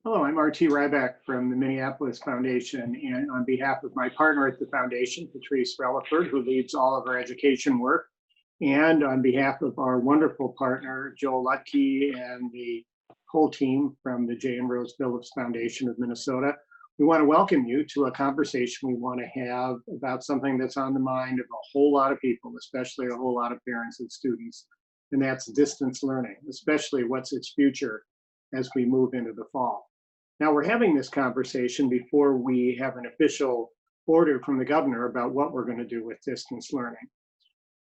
Hello, I'm R.T. Ryback from the Minneapolis Foundation, and on behalf of my partner at the foundation, Patrice Relaford, who leads all of our education work, and on behalf of our wonderful partner, Joel Lutke, and the whole team from the J. and Rose Phillips Foundation of Minnesota, we want to welcome you to a conversation we want to have about something that's on the mind of a whole lot of people, especially a whole lot of parents and students, and that's distance learning, especially what's its future as we move into the fall. Now, we're having this conversation before we have an official order from the governor about what we're going to do with distance learning.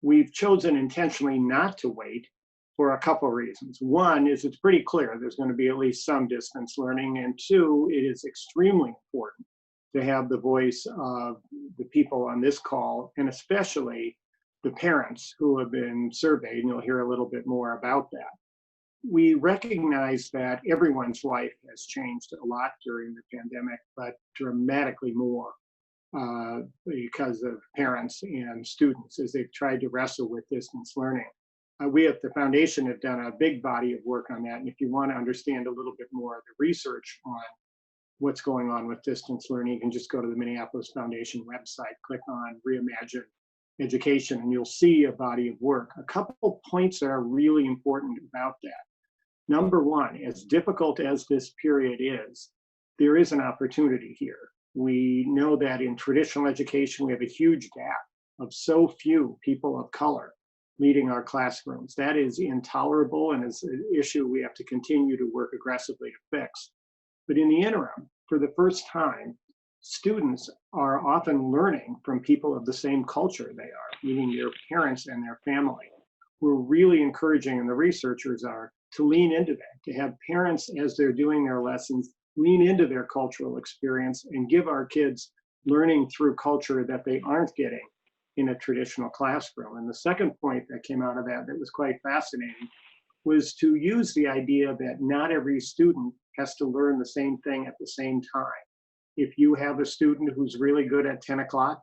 We've chosen intentionally not to wait for a couple of reasons. One is it's pretty clear there's going to be at least some distance learning, and two, it is extremely important to have the voice of the people on this call, and especially the parents who have been surveyed, and you'll hear a little bit more about that. We recognize that everyone's life has changed a lot during the pandemic, but dramatically more because of parents and students as they've tried to wrestle with distance learning. We at the foundation have done a big body of work on that. And if you want to understand a little bit more of the research on what's going on with distance learning, you can just go to the Minneapolis Foundation website, click on Reimagine Education, and you'll see a body of work. A couple points that are really important about that. Number one, as difficult as this period is, there is an opportunity here. We know that in traditional education, we have a huge gap of so few people of color leading our classrooms. That is intolerable and is an issue we have to continue to work aggressively to fix. But in the interim, for the first time, students are often learning from people of the same culture they are, meaning their parents and their family. We're really encouraging, and the researchers are, to lean into that, to have parents, as they're doing their lessons, lean into their cultural experience and give our kids learning through culture that they aren't getting in a traditional classroom. And the second point that came out of that was quite fascinating was to use the idea that not every student has to learn the same thing at the same time. If you have a student who's really good at 10 o'clock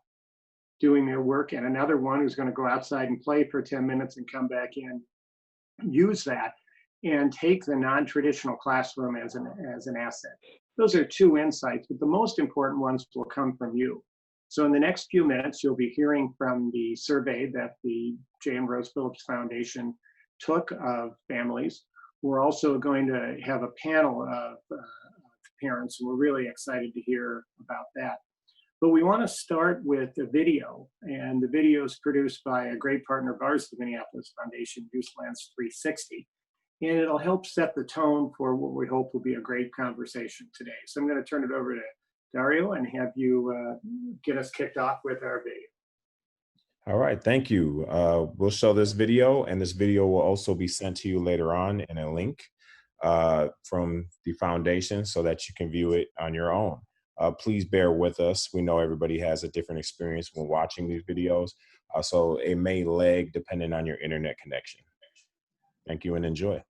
doing their work and another one who's going to go outside and play for 10 minutes and come back in, use that and take the non-traditional classroom as an asset. Those are two insights, but the most important ones will come from you. So in the next few minutes, you'll be hearing from the survey that the J. and Rose Phillips Foundation took of families. We're also going to have a panel of parents, and we're really excited to hear about that. But we want to start with a video, and the video is produced by a great partner of ours, the Minneapolis Foundation, Youthlands 360. And it'll help set the tone for what we hope will be a great conversation today. So I'm going to turn it over to Dario and have you get us kicked off with our video. All right, thank you. We'll show this video, and this video will also be sent to you later on in a link from the foundation so that you can view it on your own. Please bear with us. We know everybody has a different experience when watching these videos, so it may lag depending on your internet connection. Thank you and enjoy.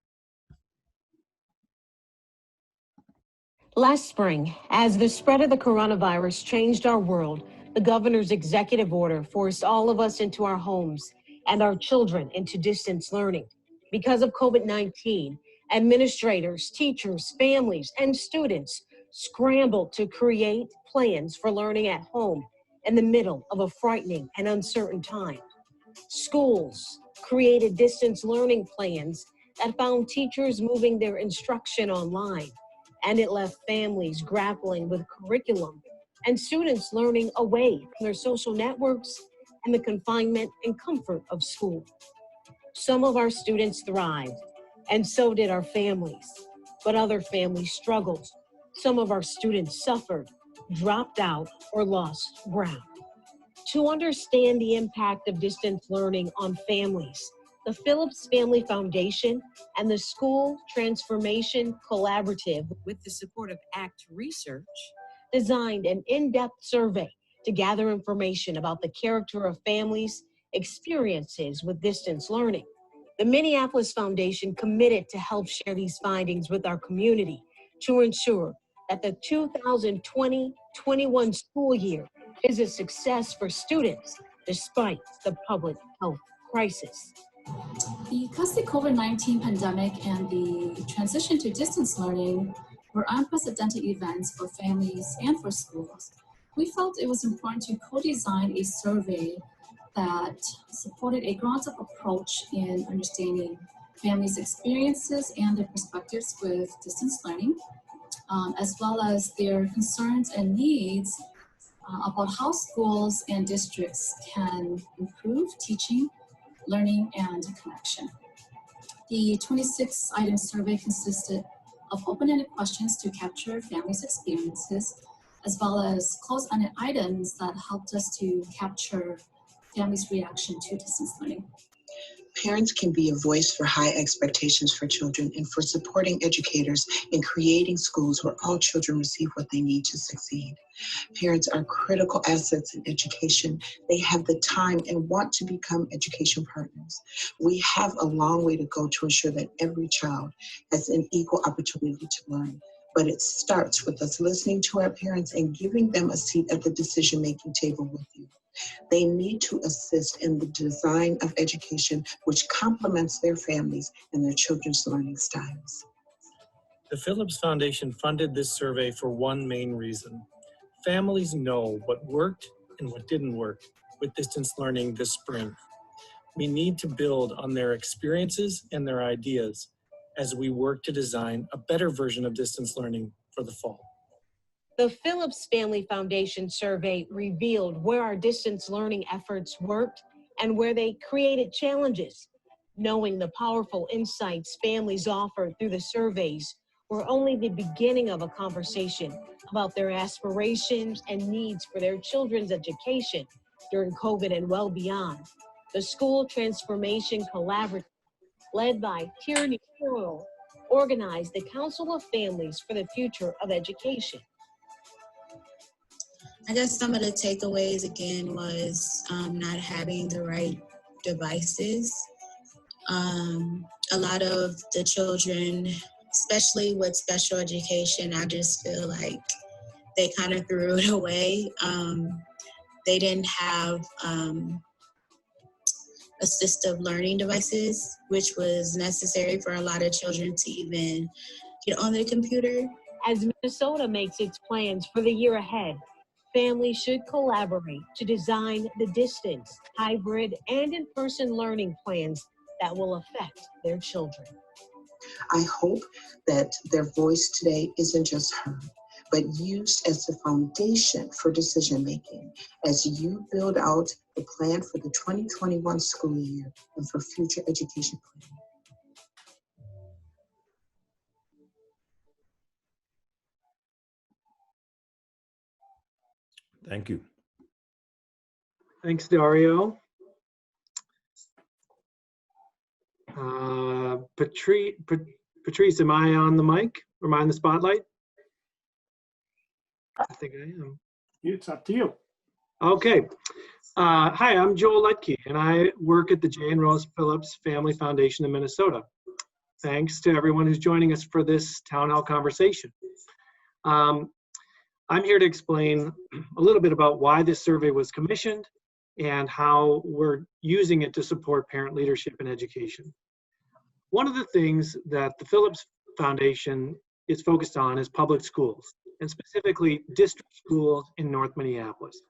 Last spring, as the spread of the coronavirus changed our world, the governor's executive order forced all of us into our homes and our children into distance learning. Because of COVID-19, administrators, teachers, families, and students scrambled to create plans for learning at home in the middle of a frightening and uncertain time. Schools created distance learning plans that found teachers moving their instruction online, and it left families grappling with curriculum and students learning away from their social networks and the confinement and comfort of school. Some of our students thrived, and so did our families, but other families struggled. Some of our students suffered, dropped out, or lost ground. To understand the impact of distance learning on families, the Phillips Family Foundation and the School Transformation Collaborative, with the support of ACT Research, designed an in-depth survey to gather information about the character of families' experiences with distance learning. The Minneapolis Foundation committed to help share these findings with our community to ensure that the 2020-21 school year is a success for students despite the public health crisis. Because the COVID-19 pandemic and the transition to distance learning were unprecedented events for families and for schools. We felt it was important to co-design a survey that supported a grounds-up approach in understanding families' experiences and their perspectives with distance learning, as well as their concerns and needs about how schools and districts can improve teaching, learning, and connection. The 26-item survey consisted of open-ended questions to capture families' experiences, as well as closed-ended items that helped us to capture families' reaction to distance learning. Parents can be a voice for high expectations for children and for supporting educators in creating schools where all children receive what they need to succeed. Parents are critical assets in education. They have the time and want to become education partners. We have a long way to go to ensure that every child has an equal opportunity to learn. But it starts with us listening to our parents and giving them a seat at the decision-making table with you. They need to assist in the design of education which complements their families and their children's learning styles. The Phillips Foundation funded this survey for one main reason. Families know what worked and what didn't work with distance learning this spring. We need to build on their experiences and their ideas as we work to design a better version of distance learning for the fall. The Phillips Family Foundation survey revealed where our distance learning efforts worked and where they created challenges. Knowing the powerful insights families offered through the surveys were only the beginning of a conversation about their aspirations and needs for their children's education during COVID and well beyond. The School Transformation Collaborative, led by Tierney Pearl, organized the Council of Families for the Future of Education. I guess some of the takeaways again was not having the right devices. A lot of the children, especially with special education, I just feel like they kind of threw it away. They didn't have assistive learning devices, which was necessary for a lot of children to even get on their computer. As Minnesota makes its plans for the year ahead, families should collaborate to design the distance, hybrid, and in-person learning plans that will affect their children. I hope that their voice today isn't just heard, but used as the foundation for decision-making as you build out the plan for the 2021 school year and for future education planning. Thank you. Thanks, Dario. Patrice, am I on the mic? Am I on the spotlight? I think I am. It's up to you. Okay. Hi, I'm Joel Lutke, and I work at the J. and Rose Phillips Family Foundation in Minnesota. Thanks to everyone who's joining us for this town hall conversation. I'm here to explain a little bit about why this survey was commissioned and how we're using it to support parent leadership in education. One of the things that the Phillips Foundation is focused on is public schools, and specifically district schools in North Minneapolis.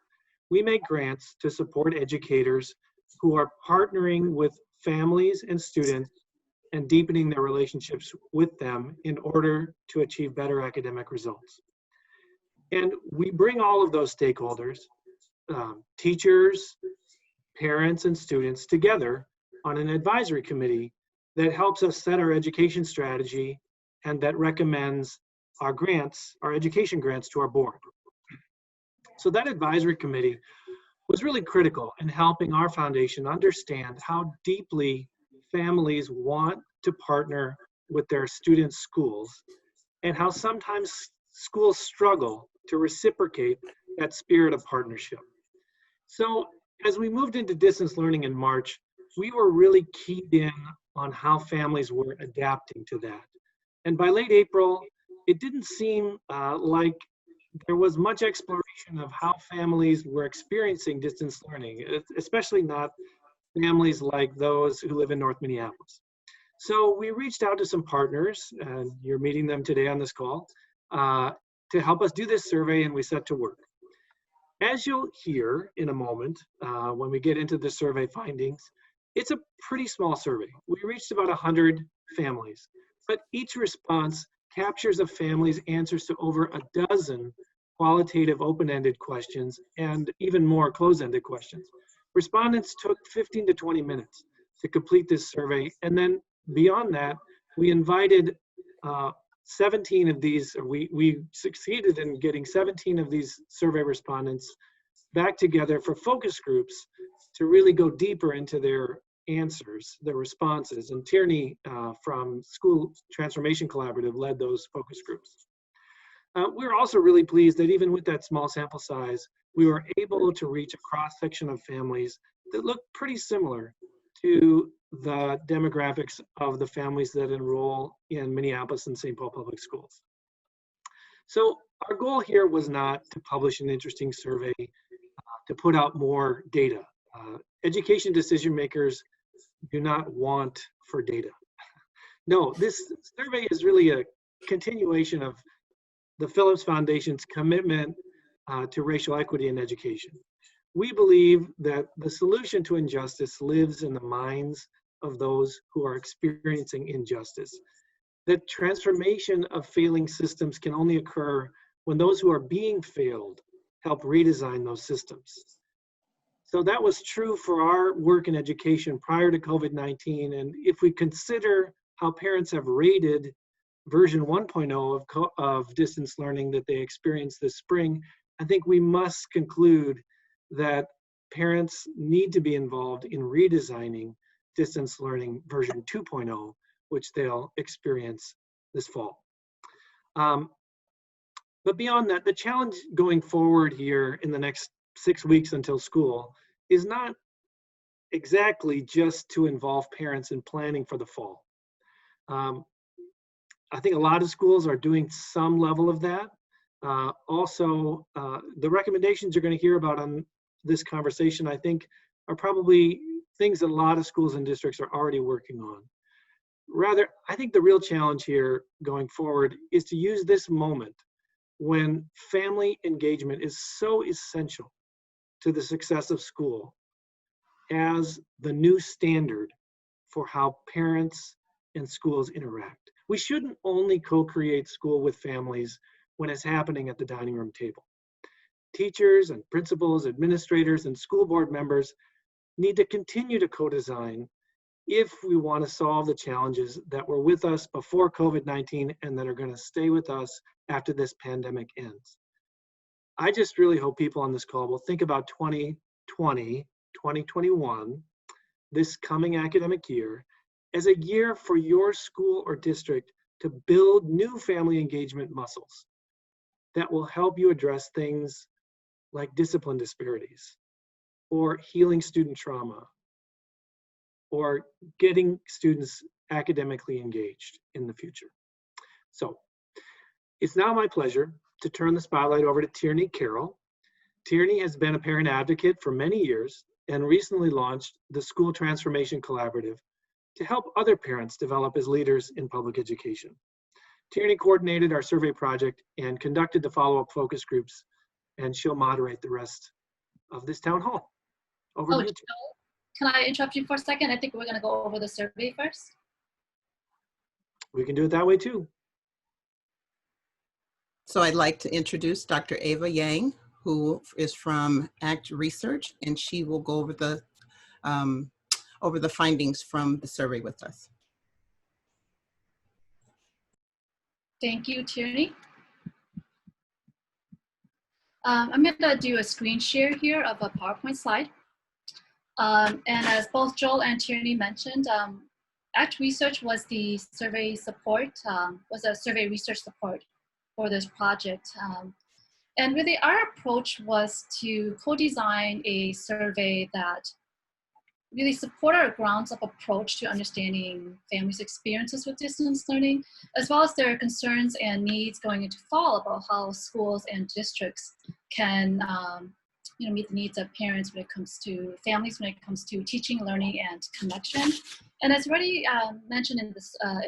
We make grants to support educators who are partnering with families and students and deepening their relationships with them in order to achieve better academic results. And we bring all of those stakeholders, teachers, parents, and students together on an advisory committee that helps us set our education strategy and that recommends our grants, our education grants, to our board. So that advisory committee was really critical in helping our foundation understand how deeply families want to partner with their students' schools and how sometimes schools struggle to reciprocate that spirit of partnership. So as we moved into distance learning in March, we were really keyed in on how families were adapting to that. And by late April, it didn't seem like there was much exploration of how families were experiencing distance learning, especially not families like those who live in North Minneapolis. So we reached out to some partners, and you're meeting them today on this call, to help us do this survey, and we set to work. As you'll hear in a moment, when we get into the survey findings, it's a pretty small survey. We reached about 100 families, but each response captures a family's answers to over a dozen qualitative open-ended questions and even more closed-ended questions. Respondents took 15 to 20 minutes to complete this survey, and then beyond that, we invited 17 of these, or we succeeded in getting 17 of these survey respondents back together for focus groups to really go deeper into their answers, their responses. And Tierney from School Transformation Collaborative led those focus groups. We're also really pleased that even with that small sample size, we were able to reach a cross-section of families that look pretty similar to the demographics of the families that enroll in Minneapolis and St. Paul Public Schools. So our goal here was not to publish an interesting survey, to put out more data. Education decision makers do not want for data. No, this survey is really a continuation of the Phillips Foundation's commitment to racial equity in education. We believe that the solution to injustice lives in the minds of those who are experiencing injustice. That transformation of failing systems can only occur when those who are being failed help redesign those systems. So that was true for our work in education prior to COVID-19. And if we consider how parents have rated version 1.0 of distance learning that they experienced this spring, I think we must conclude that parents need to be involved in redesigning distance learning version 2.0, which they'll experience this fall. But beyond that, the challenge going forward here in the next 6 weeks until school is not exactly just to involve parents in planning for the fall. I think a lot of schools are doing some level of that. Also, the recommendations you're going to hear about on this conversation, I think, are probably things that a lot of schools and districts are already working on. Rather, I think the real challenge here going forward is to use this moment when family engagement is so essential to the success of school as the new standard for how parents and schools interact. We shouldn't only co-create school with families when it's happening at the dining room table. Teachers and principals, administrators, and school board members need to continue to co-design if we want to solve the challenges that were with us before COVID-19 and that are going to stay with us after this pandemic ends. I just really hope people on this call will think about 2020, 2021, this coming academic year, as a year for your school or district to build new family engagement muscles that will help you address things like discipline disparities, or healing student trauma, or getting students academically engaged in the future. So it's now my pleasure to turn the spotlight over to Tierney Carroll. Tierney has been a parent advocate for many years and recently launched the School Transformation Collaborative to help other parents develop as leaders in public education. Tierney coordinated our survey project and conducted the follow-up focus groups, and she'll moderate the rest of this town hall. Over to you. Joel, can I interrupt you for a second? I think we're going to go over the survey first. We can do it that way too. So I'd like to introduce Dr. Ava Yang, who is from ACT Research, and she will go over the findings from the survey with us. Thank you, Tierney. I'm going to do a screen share here of a PowerPoint slide. And as both Joel and Tierney mentioned, ACT Research was the survey support, was a survey research support for this project. And really our approach was to co-design a survey that really support our grounds-up approach to understanding families' experiences with distance learning, as well as their concerns and needs going into fall about how schools and districts can meet the needs of parents when it comes to families, when it comes to teaching, learning, and connection. And as already mentioned in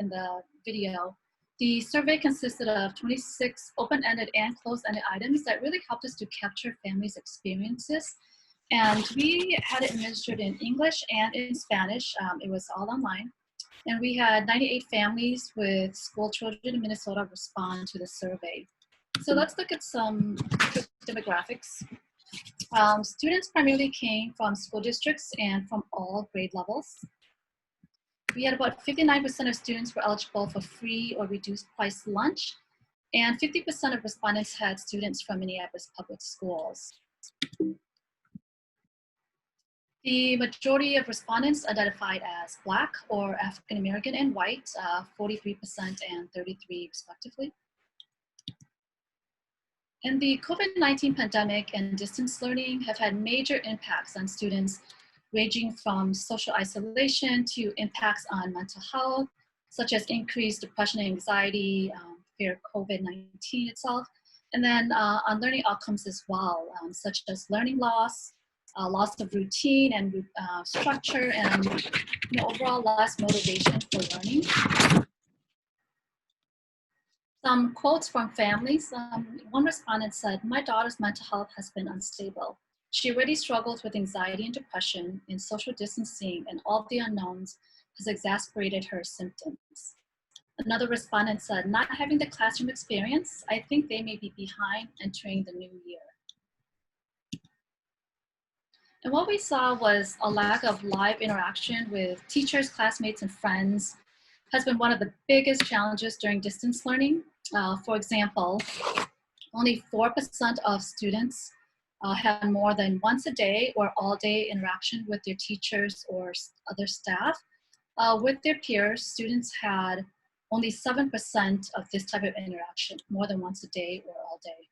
the video, The survey consisted of 26 open-ended and closed-ended items that really helped us to capture families' experiences. And we had it administered in English and in Spanish. It was all online. And we had 98 families with school children in Minnesota respond to the survey. So let's look at some demographics. Students primarily came from school districts and from all grade levels. We had about 59% of students were eligible for free or reduced price lunch, and 50% of respondents had students from Minneapolis public schools. The majority of respondents identified as Black or African American and white, 43% and 33% respectively. And the COVID-19 pandemic and distance learning have had major impacts on students, ranging from social isolation to impacts on mental health, such as increased depression and anxiety, fear of COVID-19 itself, and then on learning outcomes as well, such as learning loss, loss of routine and structure, and overall less motivation for learning. Some quotes from families. One respondent said, "My daughter's mental health has been unstable. She already struggles with anxiety and depression, and social distancing and all the unknowns has exacerbated her symptoms." Another respondent said, "Not having the classroom experience, I think they may be behind entering the new year." And what we saw was a lack of live interaction with teachers, classmates, and friends has been one of the biggest challenges during distance learning. For example, only 4% of students had more than once a day or all day interaction with their teachers or other staff. With their peers, students had only 7% of this type of interaction, more than once a day or all day.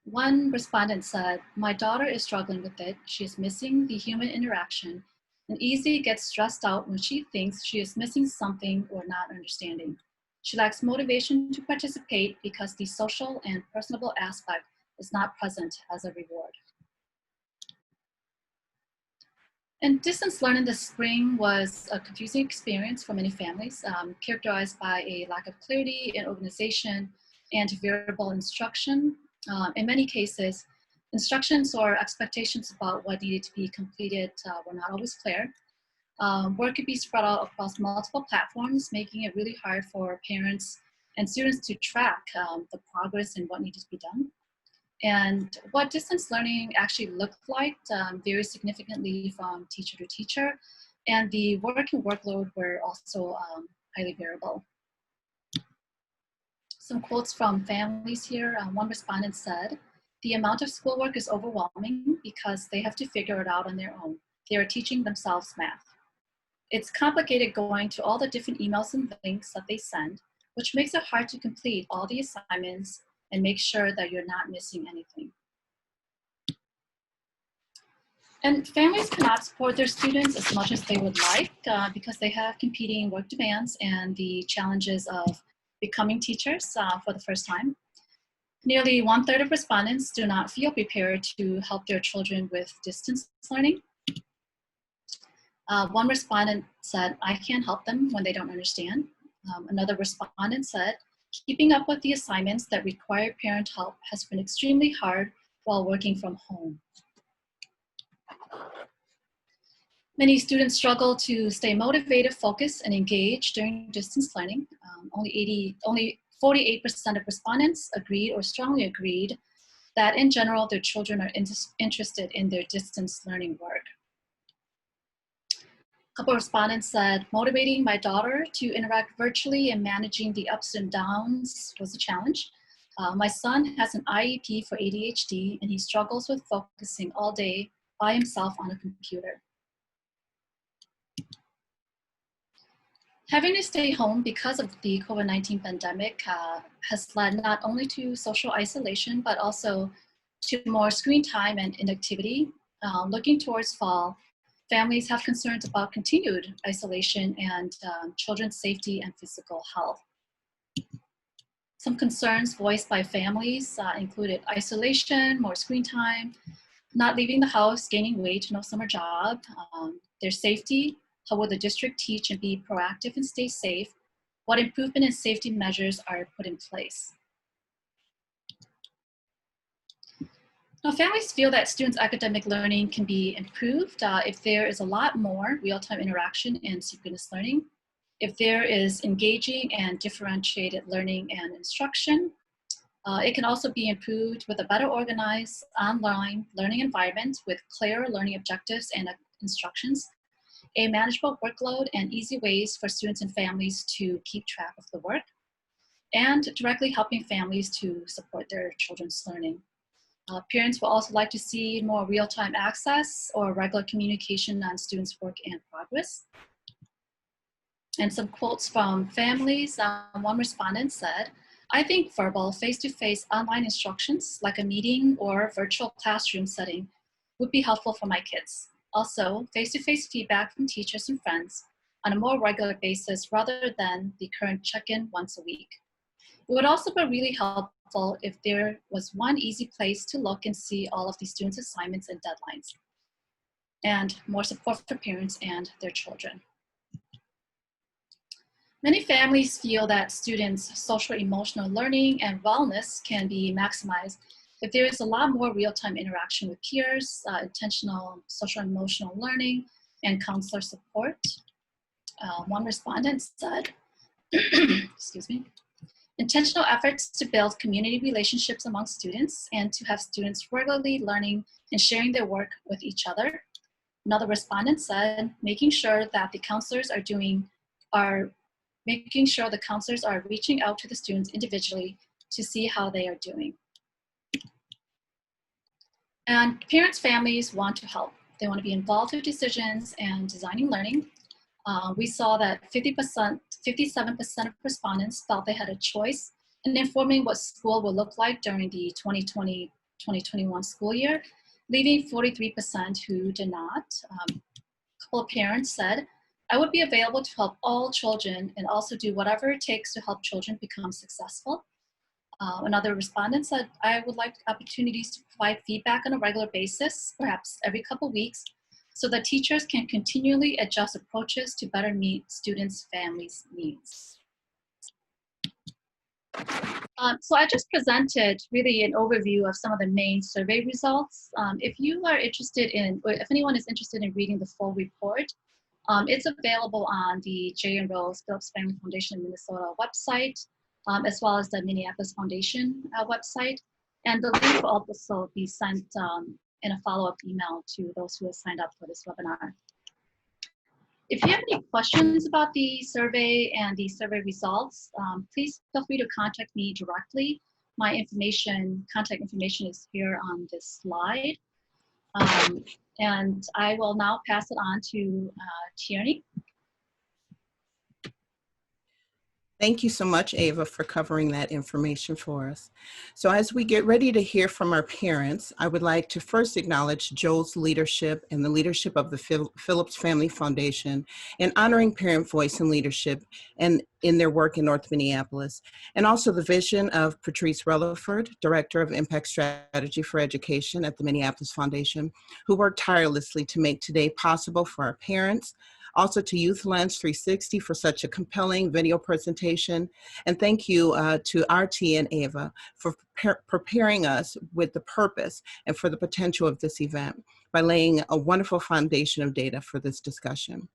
One respondent said, "My daughter is struggling with it. She is missing the human interaction and easily gets stressed out when she thinks she is missing something or not understanding. She lacks motivation to participate because the social and personable aspect is not present as a reward." And distance learning this spring was a confusing experience for many families, characterized by a lack of clarity in organization and variable instruction. In many cases, instructions or expectations about what needed to be completed were not always clear. Work could be spread out across multiple platforms, making it really hard for parents and students to track the progress and what needed to be done. And what distance learning actually looked like varies significantly from teacher to teacher, and the work and workload were also highly variable. Some quotes from families here. One respondent said, "The amount of schoolwork is overwhelming because they have to figure it out on their own. They are teaching themselves math. It's complicated going to all the different emails and links that they send, which makes it hard to complete all the assignments and make sure that you're not missing anything." And families cannot support their students as much as they would like because they have competing work demands and the challenges of becoming teachers for the first time. Nearly 1/3 of respondents do not feel prepared to help their children with distance learning. One respondent said, "I can't help them when they don't understand." Another respondent said, "Keeping up with the assignments that require parent help has been extremely hard while working from home." Many students struggle to stay motivated, focused, and engaged during distance learning. Only 48% of respondents agreed or strongly agreed that in general, their children are interested in their distance learning work. A couple of respondents said, "Motivating my daughter to interact virtually and managing the ups and downs was a challenge. My son has an IEP for ADHD and he struggles with focusing all day by himself on a computer." Having to stay home because of the COVID-19 pandemic has led not only to social isolation, but also to more screen time and inactivity. Looking towards fall, families have concerns about continued isolation and children's safety and physical health. Some concerns voiced by families included isolation, more screen time, not leaving the house, gaining weight, no summer job, their safety. How will the district teach and be proactive and stay safe? What improvement and safety measures are put in place? Now, families feel that students' academic learning can be improved if there is a lot more real-time interaction and synchronous learning, if there is engaging and differentiated learning and instruction. It can also be improved with a better organized online learning environment with clearer learning objectives and instructions, a manageable workload and easy ways for students and families to keep track of the work, and directly helping families to support their children's learning. Parents will also like to see more real-time access or regular communication on students' work and progress. And some quotes from families. One respondent said, "I think verbal face-to-face online instructions like a meeting or virtual classroom setting would be helpful for my kids. Also, face-to-face feedback from teachers and friends on a more regular basis rather than the current check-in once a week. It would also be really helpful if there was one easy place to look and see all of the students' assignments and deadlines, and more support for parents and their children." Many families feel that students' social emotional learning and wellness can be maximized if there is a lot more real-time interaction with peers, intentional social emotional learning, and counselor support. One respondent said, excuse me, "Intentional efforts to build community relationships among students and to have students regularly learning and sharing their work with each other." Another respondent said, making sure the counselors are reaching out to the students individually to see how they are doing. And parents, families want to help. They want to be involved with decisions and designing learning. We saw that 57% of respondents felt they had a choice in informing what school will look like during the 2020-2021 school year, leaving 43% who did not. A couple of parents said, "I would be available to help all children and also do whatever it takes to help children become successful." Another respondent said, "I would like opportunities to provide feedback on a regular basis, perhaps every couple of weeks, so that teachers can continually adjust approaches to better meet students' families' needs." So I just presented really an overview of some of the main survey results. If anyone is interested in reading the full report, it's available on the J. and Rose Phillips Family Foundation of Minnesota website, as well as the Minneapolis Foundation website. And the link will also be sent in a follow-up email to those who have signed up for this webinar. If you have any questions about the survey and the survey results, please feel free to contact me directly. My contact information is here on this slide. And I will now pass it on to Tierney. Thank you so much, Ava, for covering that information for us. So as we get ready to hear from our parents, I would like to first acknowledge Joe's leadership and the leadership of the Phillips Family Foundation in honoring parent voice and leadership and in their work in North Minneapolis, and also the vision of Patrice Relaford, Director of Impact Strategy for Education at the Minneapolis Foundation, who worked tirelessly to make today possible for our parents, also to Youth Lens 360 for such a compelling video presentation. And thank you to RT and Ava for preparing us with the purpose and for the potential of this event by laying a wonderful foundation of data for this discussion.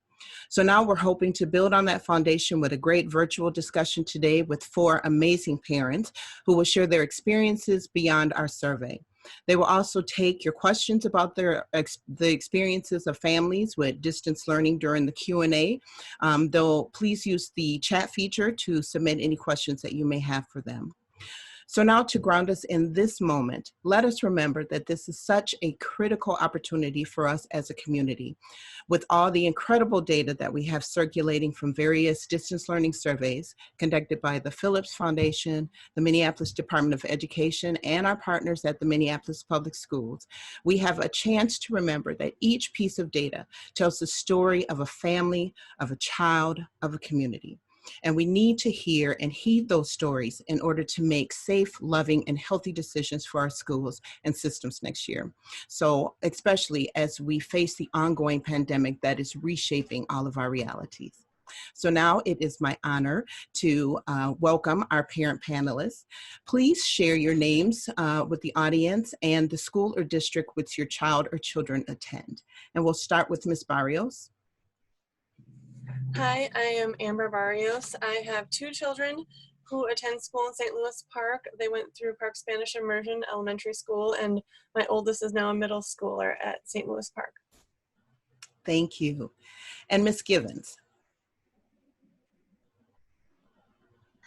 So now we're hoping to build on that foundation with a great virtual discussion today with 4 amazing parents who will share their experiences beyond our survey. They will also take your questions about the experiences of families with distance learning during the Q&A. Though please use the chat feature to submit any questions that you may have for them. So now to ground us in this moment, let us remember that this is such a critical opportunity for us as a community. With all the incredible data that we have circulating from various distance learning surveys conducted by the Phillips Foundation, the Minneapolis Department of Education, and our partners at the Minneapolis Public Schools, we have a chance to remember that each piece of data tells the story of a family, of a child, of a community. And we need to hear and heed those stories in order to make safe, loving, and healthy decisions for our schools and systems next year. So especially as we face the ongoing pandemic that is reshaping all of our realities. So now it is my honor to welcome our parent panelists. Please share your names with the audience and the school or district which your child or children attend. And we'll start with Ms. Barrios. Hi, I am Amber Barrios. I have two children who attend school in St. Louis Park. They went through Park Spanish Immersion Elementary School, and my oldest is now a middle schooler at St. Louis Park. Thank you. And Ms. Givens.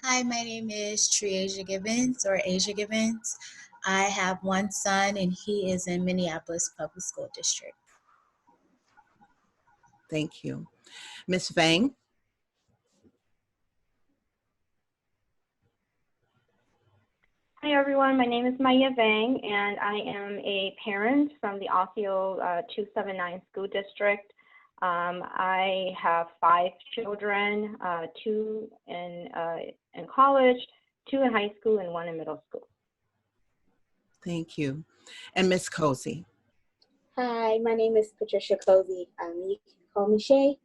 Hi, my name is Triasia Gibbons, or Asia Gibbons. I have one son, and he is in Minneapolis Public School District. Thank you. Ms. Vang. Hi everyone, my name is Maya Vang and I am a parent from the Osseo 279 School District. I have 5 children, 2 in college, 2 in high school, and 1 in middle school. Thank you. And Ms. Cozy. Hi, my name is Patricia Cozy. You can call me Shay.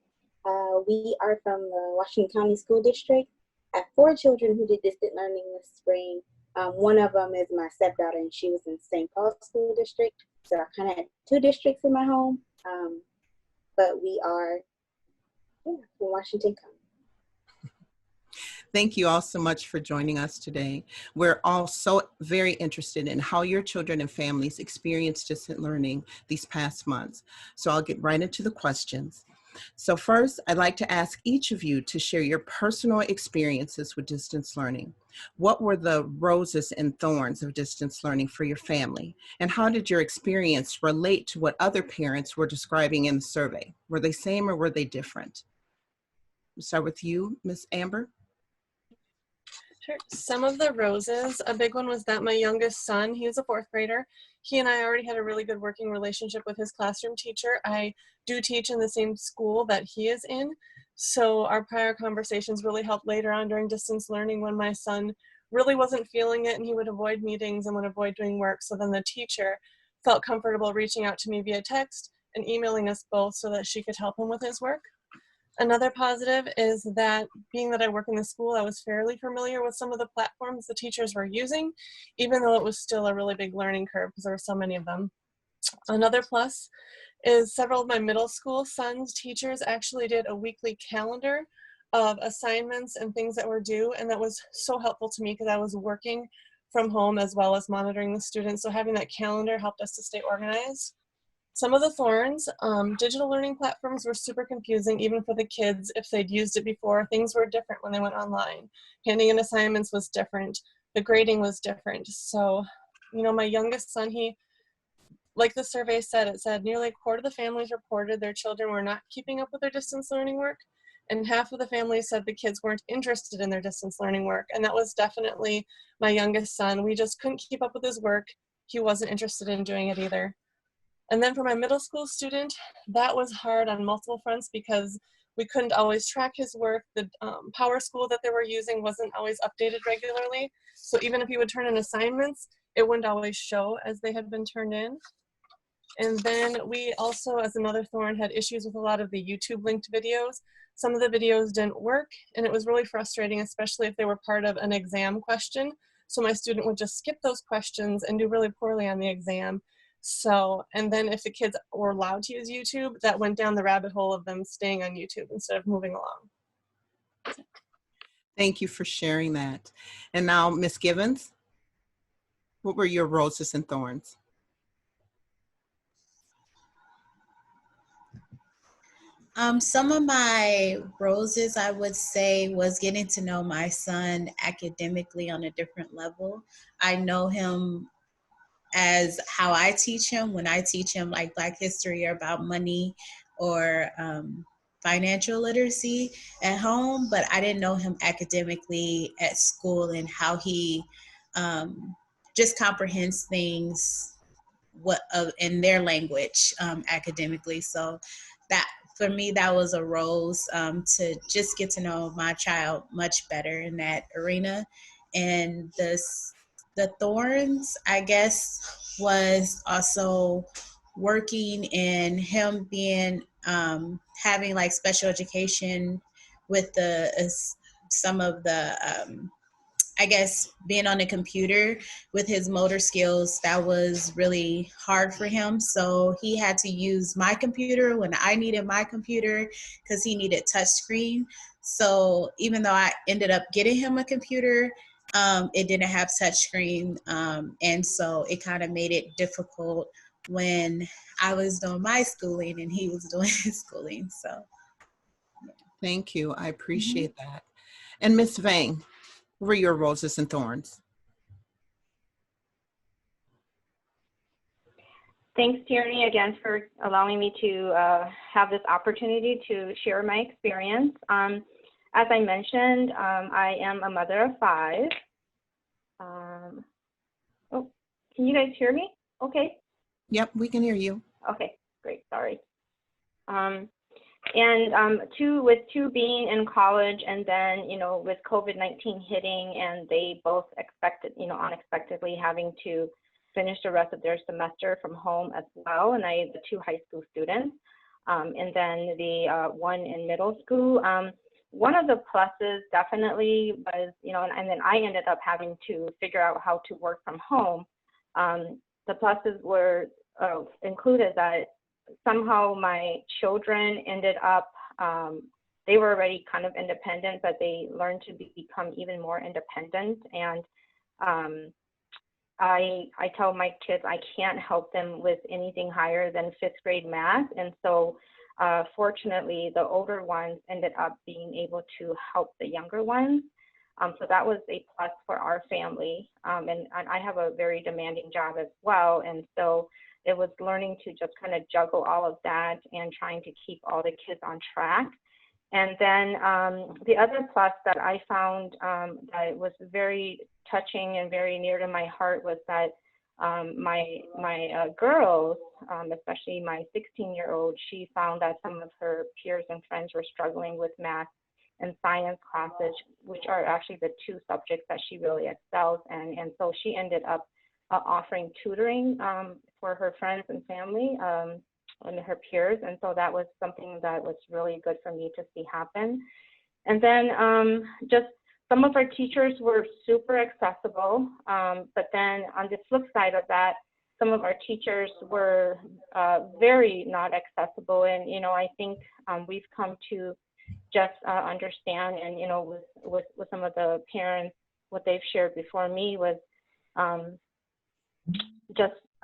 We are from the Washington County School District. I have 4 children who did distant learning this spring. One of them is my stepdaughter, and she was in St. Paul School District. So I kind of had 2 districts in my home, but we are from Washington County. Thank you all so much for joining us today. We're all so very interested in how your children and families experienced distant learning these past months. So I'll get right into the questions. So first, I'd like to ask each of you to share your personal experiences with distance learning. What were the roses and thorns of distance learning for your family? And how did your experience relate to what other parents were describing in the survey? Were they same or were they different? We'll start with you, Ms. Amber. Sure. Some of the roses, a big one was that my youngest son, he was a 4th grader. He and I already had a really good working relationship with his classroom teacher. I do teach in the same school that he is in. So our prior conversations really helped later on during distance learning when my son really wasn't feeling it and he would avoid meetings and would avoid doing work. So then the teacher felt comfortable reaching out to me via text and emailing us both so that she could help him with his work. Another positive is that being that I work in the school, I was fairly familiar with some of the platforms the teachers were using, even though it was still a really big learning curve because there were so many of them. Another plus is several of my middle school sons' teachers actually did a weekly calendar of assignments and things that were due, and that was so helpful to me because I was working from home as well as monitoring the students, so having that calendar helped us to stay organized. Some of the thorns, digital learning platforms were super confusing even for the kids if they'd used it before. Things were different when they went online. Handing in assignments was different. The grading was different. So, you know, my youngest son, he, like the survey said, it said nearly a quarter of the families reported their children were not keeping up with their distance learning work. And half of the families said the kids weren't interested in their distance learning work. And that was definitely my youngest son. We just couldn't keep up with his work. He wasn't interested in doing it either. And then for my middle school student, that was hard on multiple fronts because we couldn't always track his work. The Power School that they were using wasn't always updated regularly. So even if he would turn in assignments, it wouldn't always show as they had been turned in. And then we also, as another thorn, had issues with a lot of the YouTube linked videos. Some of the videos didn't work, and it was really frustrating, especially if they were part of an exam question. So my student would just skip those questions and do really poorly on the exam. So, and then if the kids were allowed to use YouTube, that went down the rabbit hole of them staying on YouTube instead of moving along. Thank you for sharing that. And now, Ms. Givens, what were your roses and thorns? Some of my roses, I would say, was getting to know my son academically on a different level. I know him as how I teach him when I teach him like Black history or about money or financial literacy at home, but I didn't know him academically at school and how he just comprehends things in their language academically. So that, for me, that was a rose to just get to know my child much better in that arena. And the thorns, I guess, was also working in him being, having like special education with some of the I guess being on the computer with his motor skills, that was really hard for him. So he had to use my computer when I needed my computer because he needed touch screen. So even though I ended up getting him a computer, it didn't have touch screen. And so it kind of made it difficult when I was doing my schooling and he was doing his schooling. So Thank you. I appreciate that. And Ms. Vang, what were your roses and thorns? Thanks, Tierney, again for allowing me to have this opportunity to share my experience. As I mentioned, I am a mother of 5. Oh, can you guys hear me? Okay. Yep, we can hear you. Okay, great, sorry. With 2 being in college, and then, with COVID-19 hitting, and they both unexpectedly having to finish the rest of their semester from home as well. And I have the 2 high school students, and then the 1 in middle school. One of the pluses definitely was, and then I ended up having to figure out how to work from home. The pluses were included that somehow my children ended up, they were already kind of independent, but they learned to become even more independent. And I tell my kids I can't help them with anything higher than 5th grade math. And so fortunately, the older ones ended up being able to help the younger ones. So that was a plus for our family. And I have a very demanding job as well. And so it was learning to just kind of juggle all of that and trying to keep all the kids on track. And then the other plus that I found that was very touching and very near to my heart was that my girls, especially my 16-year-old, she found that some of her peers and friends were struggling with math and science classes, which are actually the 2 subjects that she really excels in. And so she ended up offering tutoring for her friends and family and her peers. And so that was something that was really good for me to see happen. And then just some of our teachers were super accessible, but then on the flip side of that, some of our teachers were very not accessible. And, I think we've come to just understand, and, with some of the parents, what they've shared before me was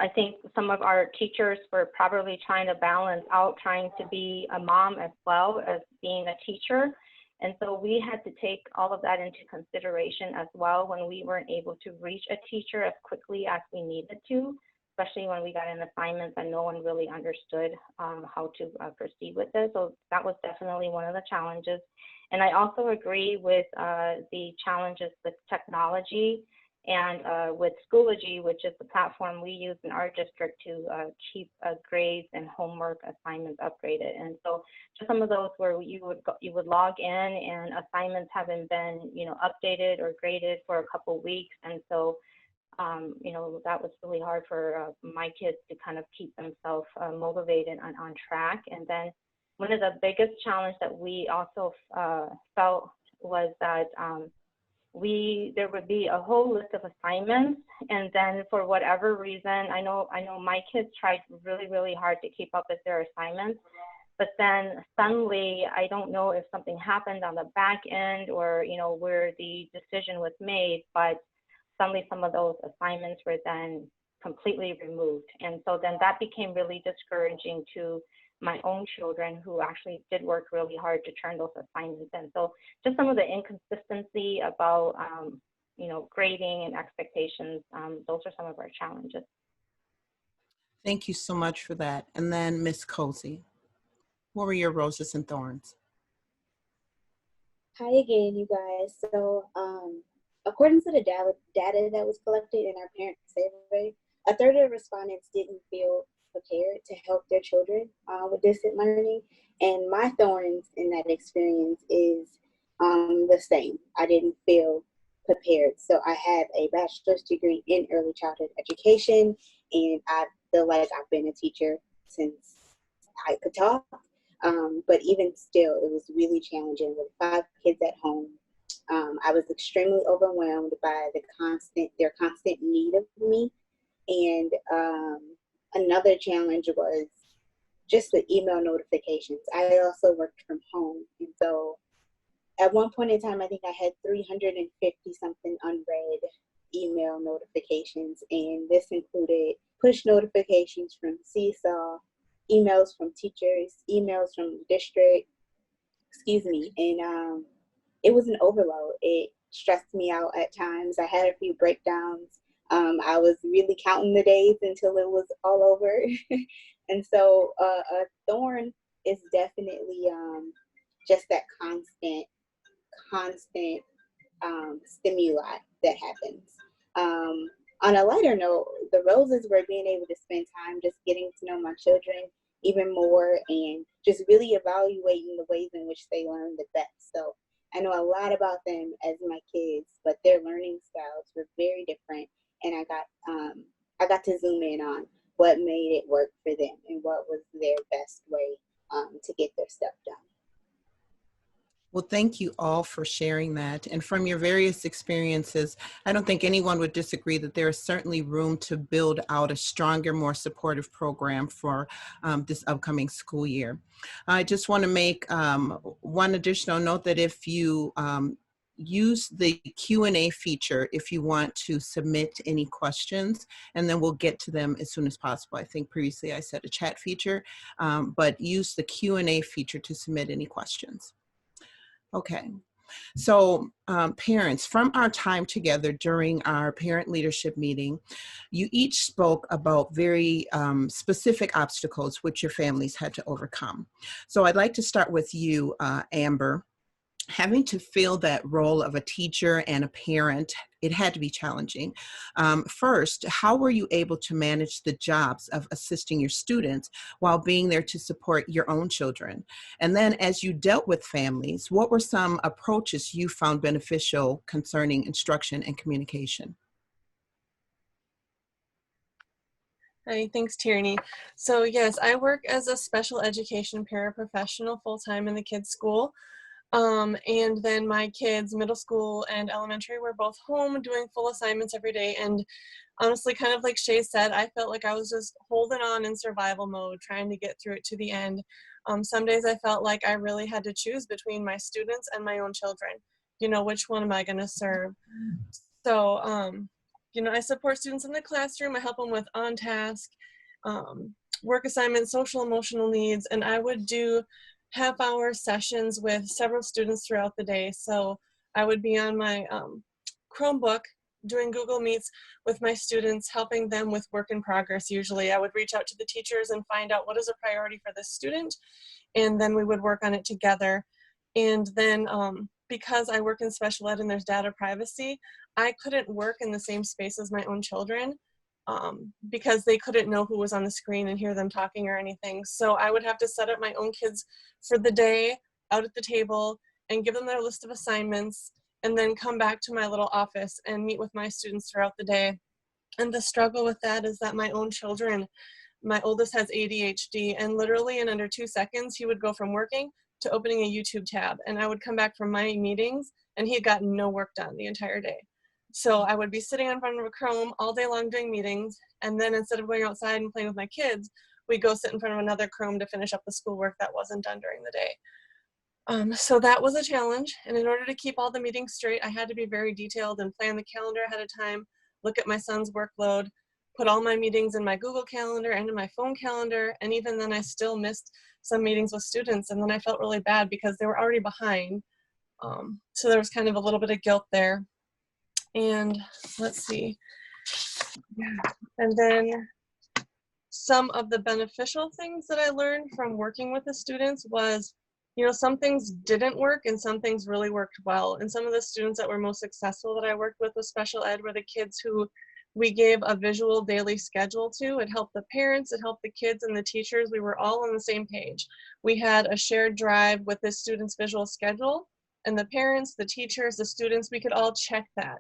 I think some of our teachers were probably trying to balance out trying to be a mom as well as being a teacher. And so we had to take all of that into consideration as well when we weren't able to reach a teacher as quickly as we needed to, especially when we got an assignment and no one really understood how to proceed with it. So that was definitely one of the challenges. And I also agree with the challenges with technology and with Schoology, which is the platform we use in our district to keep grades and homework assignments upgraded. And so just some of those where you would log in and assignments haven't been updated or graded for a couple weeks. And so that was really hard for my kids to kind of keep themselves motivated and on track. And then one of the biggest challenges that we also felt was that there would be a whole list of assignments, and then for whatever reason, I know my kids tried really, really hard to keep up with their assignments, but then suddenly, I don't know if something happened on the back end or where the decision was made, but suddenly some of those assignments were then completely removed. And so then that became really discouraging to my own children who actually did work really hard to turn those assignments in. So just some of the inconsistency about, grading and expectations, those are some of our challenges. Thank you so much for that. And then Ms. Cozy, what were your roses and thorns? Hi again, you guys. So according to the data that was collected in our parent survey, a third of the respondents didn't feel prepared to help their children with distant learning. And my thorns in that experience is the same. I didn't feel prepared. So I have a bachelor's degree in early childhood education, and I feel like I've been a teacher since I could talk. But even still, it was really challenging with 5 kids at home. I was extremely overwhelmed by their constant need of me. And another challenge was just the email notifications. I also worked from home. And so at one point in time, I think I had 350 something unread email notifications. And this included push notifications from Seesaw, emails from teachers, emails from the district, and it was an overload. It stressed me out at times. I had a few breakdowns. I was really counting the days until it was all over. And so a thorn is definitely just that constant stimuli that happens. On a lighter note, the roses were being able to spend time just getting to know my children even more and just really evaluating the ways in which they learn the best. So I know a lot about them as my kids, but their learning styles were very different, and I got to zoom in on what made it work for them and what was their best way to get their stuff done. Well, thank you all for sharing that. And from your various experiences, I don't think anyone would disagree that there is certainly room to build out a stronger, more supportive program for this upcoming school year. I just want to make one additional note that if you use the Q&A feature if you want to submit any questions, and then we'll get to them as soon as possible. I think previously I said a chat feature, but use the Q&A feature to submit any questions. Okay, so parents, from our time together during our parent leadership meeting, you each spoke about very specific obstacles which your families had to overcome. So I'd like to start with you, Amber. Having to fill that role of a teacher and a parent, it had to be challenging. First, how were you able to manage the jobs of assisting your students while being there to support your own children? And then as you dealt with families, what were some approaches you found beneficial concerning instruction and communication? Hi, thanks, Tierney. So yes, I work as a special education paraprofessional full-time in the kids' school. And then my kids, middle school and elementary, were both home doing full assignments every day. And honestly, kind of like Shay said, I felt like I was just holding on in survival mode, trying to get through it to the end. Some days I felt like I really had to choose between my students and my own children. You know, which one am I going to serve? So, you know, I support students in the classroom. I help them with on-task, work assignments, social emotional needs, and I would do half-hour sessions with several students throughout the day. So I would be on my Chromebook doing Google Meets with my students, helping them with work in progress. Usually I would reach out to the teachers and find out what is a priority for this student, and then we would work on it together. And then because I work in special ed and there's data privacy, I couldn't work in the same space as my own children. Because they couldn't know who was on the screen and hear them talking or anything. So I would have to set up my own kids for the day out at the table and give them their list of assignments, and then come back to my little office and meet with my students throughout the day. And the struggle with that is that my own children, my oldest has ADHD, and literally in under 2 seconds, he would go from working to opening a YouTube tab. And I would come back from my meetings and he had gotten no work done the entire day. So I would be sitting in front of a Chrome all day long doing meetings, and then instead of going outside and playing with my kids, we'd go sit in front of another Chrome to finish up the schoolwork that wasn't done during the day. So that was a challenge, and in order to keep all the meetings straight, I had to be very detailed and plan the calendar ahead of time, look at my son's workload, put all my meetings in my Google Calendar and in my phone calendar, and even then I still missed some meetings with students, and then I felt really bad because they were already behind. So there was kind of a little bit of guilt there. And let's see, and then some of the beneficial things that I learned from working with the students was, you know, some things didn't work and some things really worked well. And some of the students that were most successful that I worked with special ed were the kids who we gave a visual daily schedule to. It helped the parents, it helped the kids and the teachers. We were all on the same page. We had a shared drive with the students' visual schedule, and the parents, the teachers, the students, we could all check that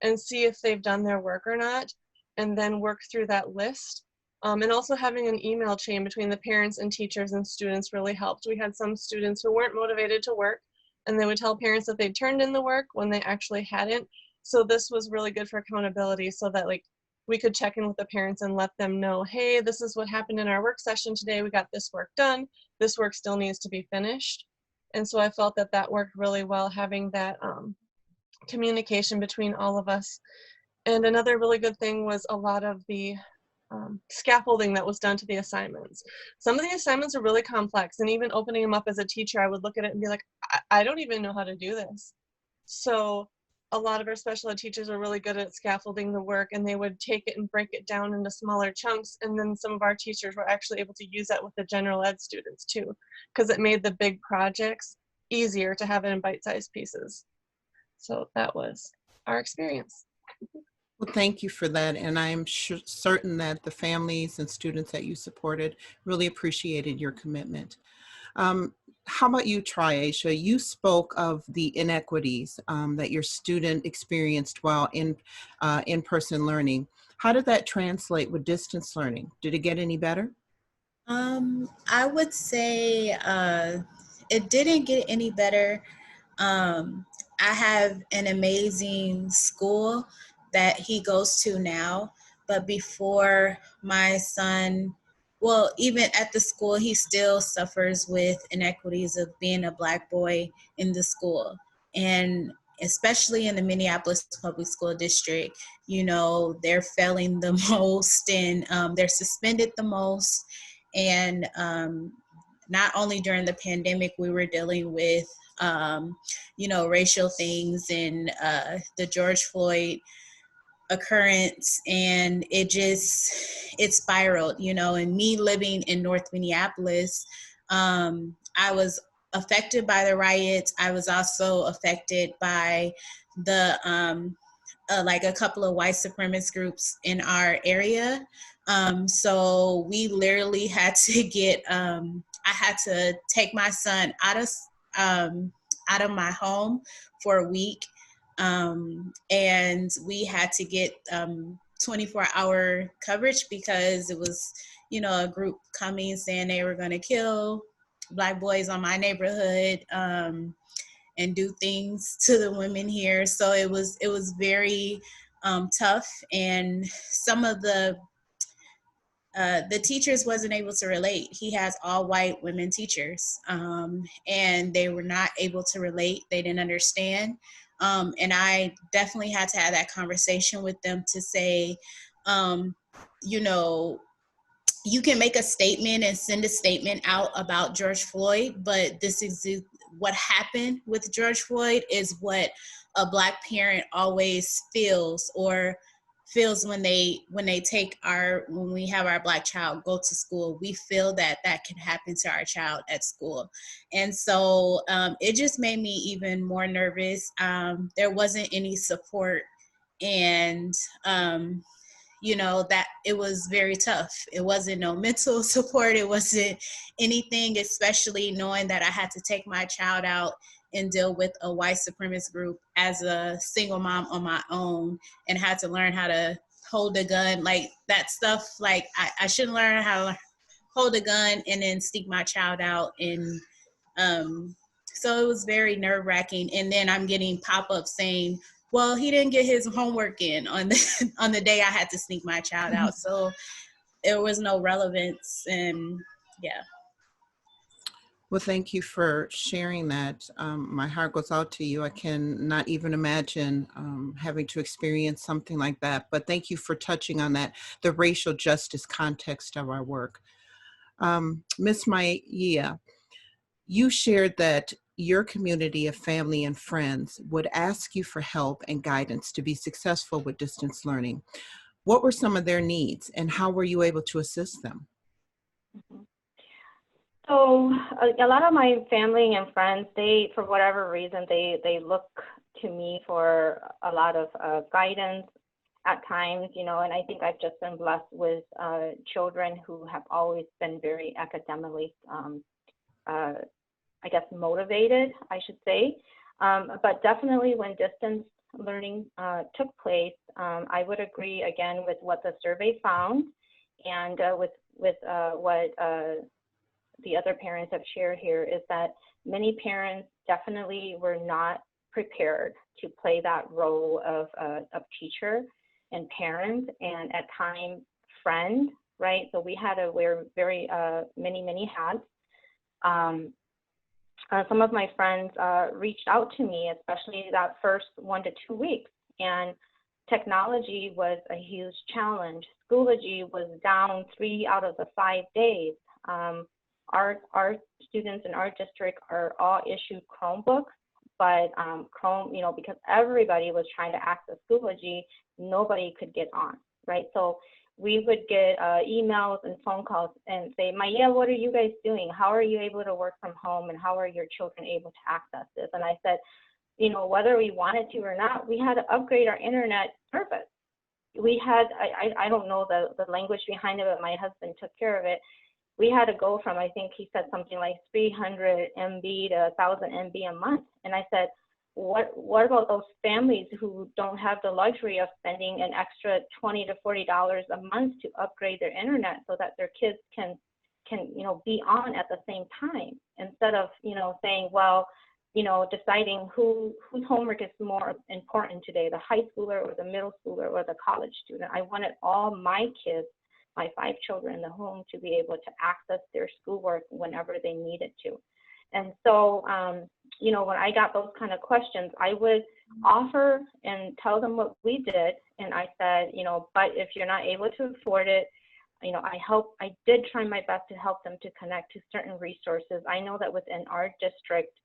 and see if they've done their work or not, and then work through that list. And also having an email chain between the parents and teachers and students really helped. We had some students who weren't motivated to work, and they would tell parents that they turned in the work when they actually hadn't. So this was really good for accountability, so that like we could check in with the parents and let them know, hey, this is what happened in our work session today. We got this work done. This work still needs to be finished. And so I felt that that worked really well, having that communication between all of us. And another really good thing was a lot of the scaffolding that was done to the assignments. Some of the assignments are really complex, and even opening them up as a teacher, I would look at it and be like, I don't even know how to do this. So a lot of our special ed teachers are really good at scaffolding the work, and they would take it and break it down into smaller chunks. And then some of our teachers were actually able to use that with the general ed students too, because it made the big projects easier to have it in bite-sized pieces. So that was our experience. Well, thank you for that. And I'm certain that the families and students that you supported really appreciated your commitment. How about you, Triasia? You spoke of the inequities that your student experienced while in in-person learning. How did that translate with distance learning? Did it get any better? I would say it didn't get any better. I have an amazing school that he goes to now, but before my son, well, even at the school, he still suffers with inequities of being a Black boy in the school. And especially in the Minneapolis Public School District, you know, they're failing the most, and they're suspended the most. And not only during the pandemic, we were dealing with, you know, racial things and the George Floyd occurrence, and it spiraled, you know. And me living in North Minneapolis, I was affected by the riots. I was also affected by the like a couple of white supremacist groups in our area. So we literally had to get, I had to take my son out of my home for a week. And we had to get 24-hour coverage because it was, you know, a group coming saying they were going to kill Black boys on my neighborhood, and do things to the women here. So it was very tough, and some of the teachers wasn't able to relate. He has all white women teachers, and they were not able to relate. They didn't understand. And I definitely had to have that conversation with them to say, you know, you can make a statement and send a statement out about George Floyd, but this is what happened with George Floyd is what a Black parent always feels, or feels when we have our Black child go to school. We feel that can happen to our child at school. And so it just made me even more nervous. There wasn't any support, and you know, that it was very tough. It wasn't no mental support. It wasn't anything, especially knowing that I had to take my child out and deal with a white supremacist group as a single mom on my own, and had to learn how to hold a gun, like that stuff. Like I shouldn't learn how to hold a gun and then sneak my child out. And so it was very nerve-wracking. And then I'm getting pop-ups saying, well, he didn't get his homework in on the day I had to sneak my child out. So there was no relevance, and yeah. Well, thank you for sharing that. My heart goes out to you. I can not even imagine having to experience something like that. But thank you for touching on that, the racial justice context of our work. Ms. Maya, you shared that your community of family and friends would ask you for help and guidance to be successful with distance learning. What were some of their needs, and how were you able to assist them? So a lot of my family and friends, they, for whatever reason, they look to me for a lot of guidance at times, you know, and I think I've just been blessed with children who have always been very academically, I guess, motivated, I should say. But definitely when distance learning took place, I would agree again with what the survey found. And with what the other parents have shared here is that many parents definitely were not prepared to play that role of teacher and parent, and at times friend, right? So we had to wear very many hats. Some of my friends reached out to me, especially that first 1 to 2 weeks, and technology was a huge challenge. Schoology was down 3 out of the 5 days. Our students in our district are all issued Chromebooks, but Chrome, because everybody was trying to access Schoology, nobody could get on, right? So we would get emails and phone calls and say, Maya, what are you guys doing? How are you able to work from home, and how are your children able to access this? And I said, whether we wanted to or not, we had to upgrade our internet service. We had, I don't know the language behind it, but my husband took care of it. We had to go from, I think he said something like 300 MB to 1,000 MB a month. And I said, what about those families who don't have the luxury of spending an extra $20 to $40 a month to upgrade their internet so that their kids can be on at the same time, instead of saying, well, deciding whose homework is more important today, the high schooler or the middle schooler or the college student. I wanted all my kids, my 5 children in the home, to be able to access their schoolwork whenever they needed to. And so, when I got those kind of questions, I would offer and tell them what we did. And I said, but if you're not able to afford it, I did try my best to help them to connect to certain resources. I know that within our district,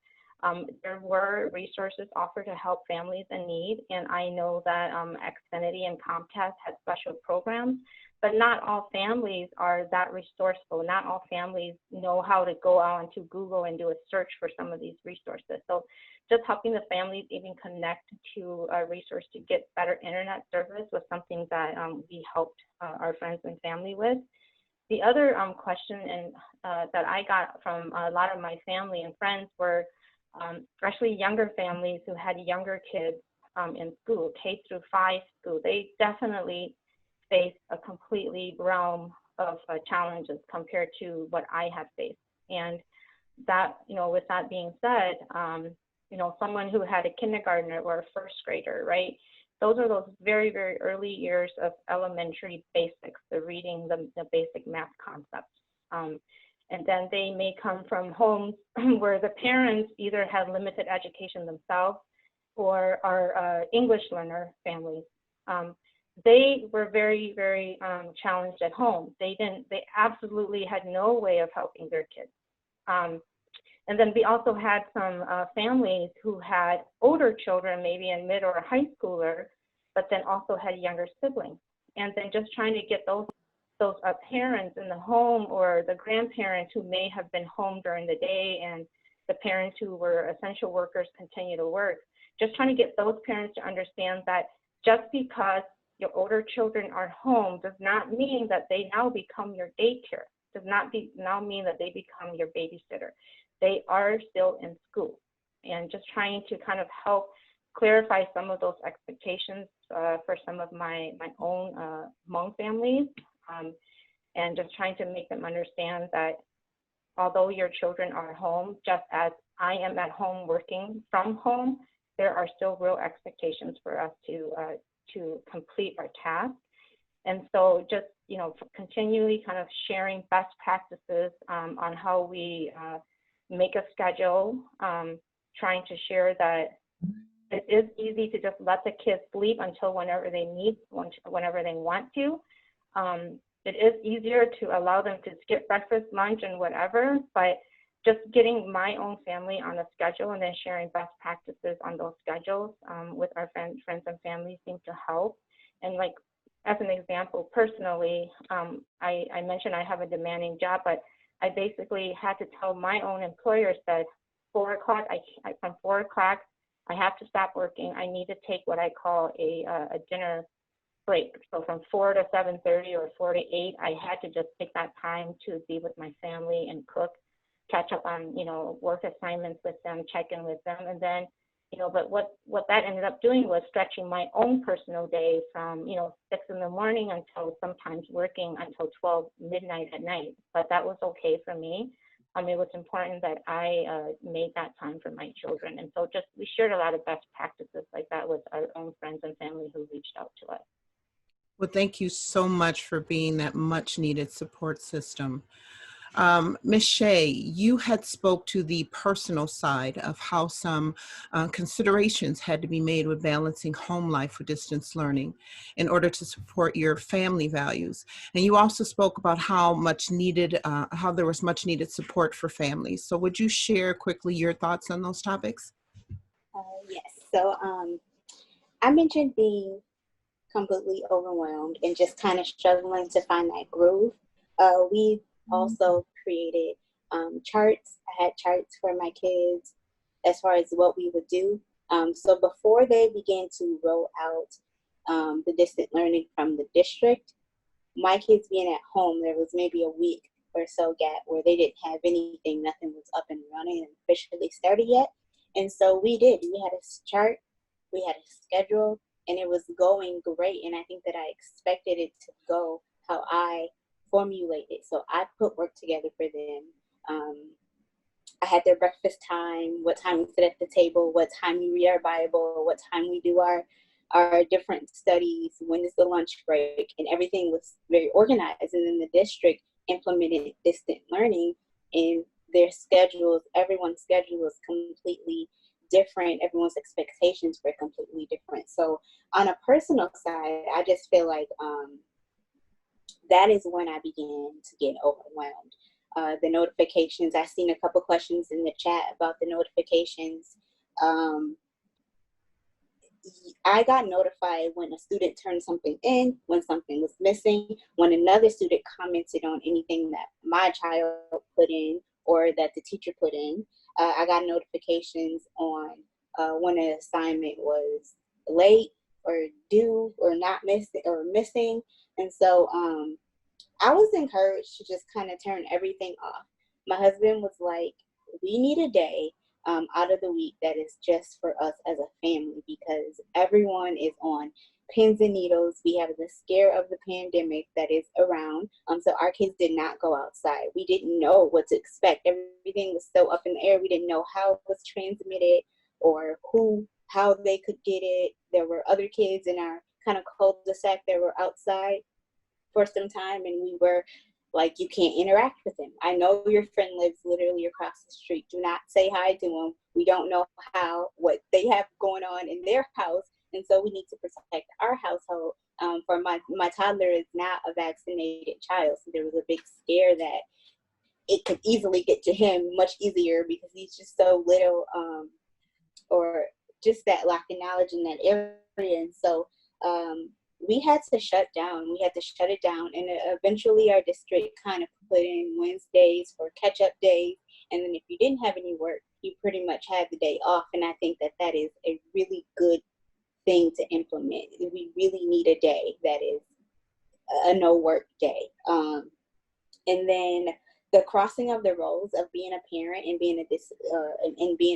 there were resources offered to help families in need. And I know that Xfinity and Comcast had special programs, but not all families are that resourceful. Not all families know how to go out into Google and do a search for some of these resources. So just helping the families even connect to a resource to get better internet service was something that we helped our friends and family with. The other question that I got from a lot of my family and friends were actually younger families who had younger kids in school, K through 5 school. They definitely face a completely realm of challenges compared to what I had faced. And that, with that being said, someone who had a kindergartner or a first grader, right? Those are those very, very early years of elementary basics, the reading, the basic math concepts. And then they may come from homes where the parents either had limited education themselves or are English learner families. They were very, very challenged at home. They absolutely had no way of helping their kids. And then we also had some families who had older children, maybe in mid or a high schooler, but then also had younger siblings. And then just trying to get those parents in the home, or the grandparents who may have been home during the day, and the parents who were essential workers continue to work. Just trying to get those parents to understand that just because your older children are home does not mean that they now become your daycare, does not now mean that they become your babysitter. They are still in school. And just trying to kind of help clarify some of those expectations for some of my own Hmong families, and just trying to make them understand that although your children are home, just as I am at home working from home, there are still real expectations for us to complete our task. And so just, continually kind of sharing best practices on how we make a schedule, trying to share that it is easy to just let the kids sleep until whenever they want to. It is easier to allow them to skip breakfast, lunch, and whatever, but just getting my own family on a schedule and then sharing best practices on those schedules with our friends and family seems to help. And like, as an example, personally, I mentioned I have a demanding job, but I basically had to tell my own employer that 4 o'clock, from 4 o'clock, I have to stop working. I need to take what I call a dinner break. So from 4 to 7:30 or 4 to 8, I had to just take that time to be with my family and cook, catch up on, work assignments with them, check in with them, and then But what that ended up doing was stretching my own personal day from, 6 in the morning until sometimes working until 12 midnight at night. But that was okay for me. It was important that I made that time for my children. And so we shared a lot of best practices like that with our own friends and family who reached out to us. Well, thank you so much for being that much needed support system. Ms. Shea, you had spoke to the personal side of how some considerations had to be made with balancing home life with distance learning in order to support your family values. And you also spoke about how there was much needed support for families. So would you share quickly your thoughts on those topics? Yes. So I mentioned being completely overwhelmed and just kind of struggling to find that groove. We also created charts. I had charts for my kids as far as what we would do. So before they began to roll out the distant learning from the district, my kids being at home, there was maybe a week or so gap where they didn't have anything, nothing was up and running and officially started yet. And so we did. We had a chart, we had a schedule, and it was going great. And I think that I expected it to go how I formulated. So I put work together for them. I had their breakfast time, what time we sit at the table, what time we read our Bible, what time we do our different studies, when is the lunch break, and everything was very organized. And then the district implemented distant learning in their schedules. Everyone's schedule was completely different. Everyone's expectations were completely different. So on a personal side, I just feel like that is when I began to get overwhelmed. The notifications, I've seen a couple questions in the chat about the notifications. I got notified when a student turned something in, when something was missing, when another student commented on anything that my child put in or that the teacher put in. I got notifications on when an assignment was late or due or not missing. And so I was encouraged to just kind of turn everything off. My husband was like, we need a day out of the week that is just for us as a family, because everyone is on pins and needles. We have the scare of the pandemic that is around. So our kids did not go outside. We didn't know what to expect. Everything was so up in the air. We didn't know how it was transmitted or how they could get it. There were other kids in our kind of cul-de-sac that were outside for some time, and we were like, you can't interact with them. I know your friend lives literally across the street. Do not say hi to them. We don't know what they have going on in their house. And so we need to protect our household. For my toddler is not a vaccinated child. So there was a big scare that it could easily get to him much easier because he's just so little, or just that lack of knowledge in that area. And so we had to shut down. We had to shut it down. And eventually our district kind of put in Wednesdays for catch-up days. And then if you didn't have any work, you pretty much had the day off. And I think that that is a really good thing to implement. We really need a day that is a no work day. And then the crossing of the roles of being a parent and being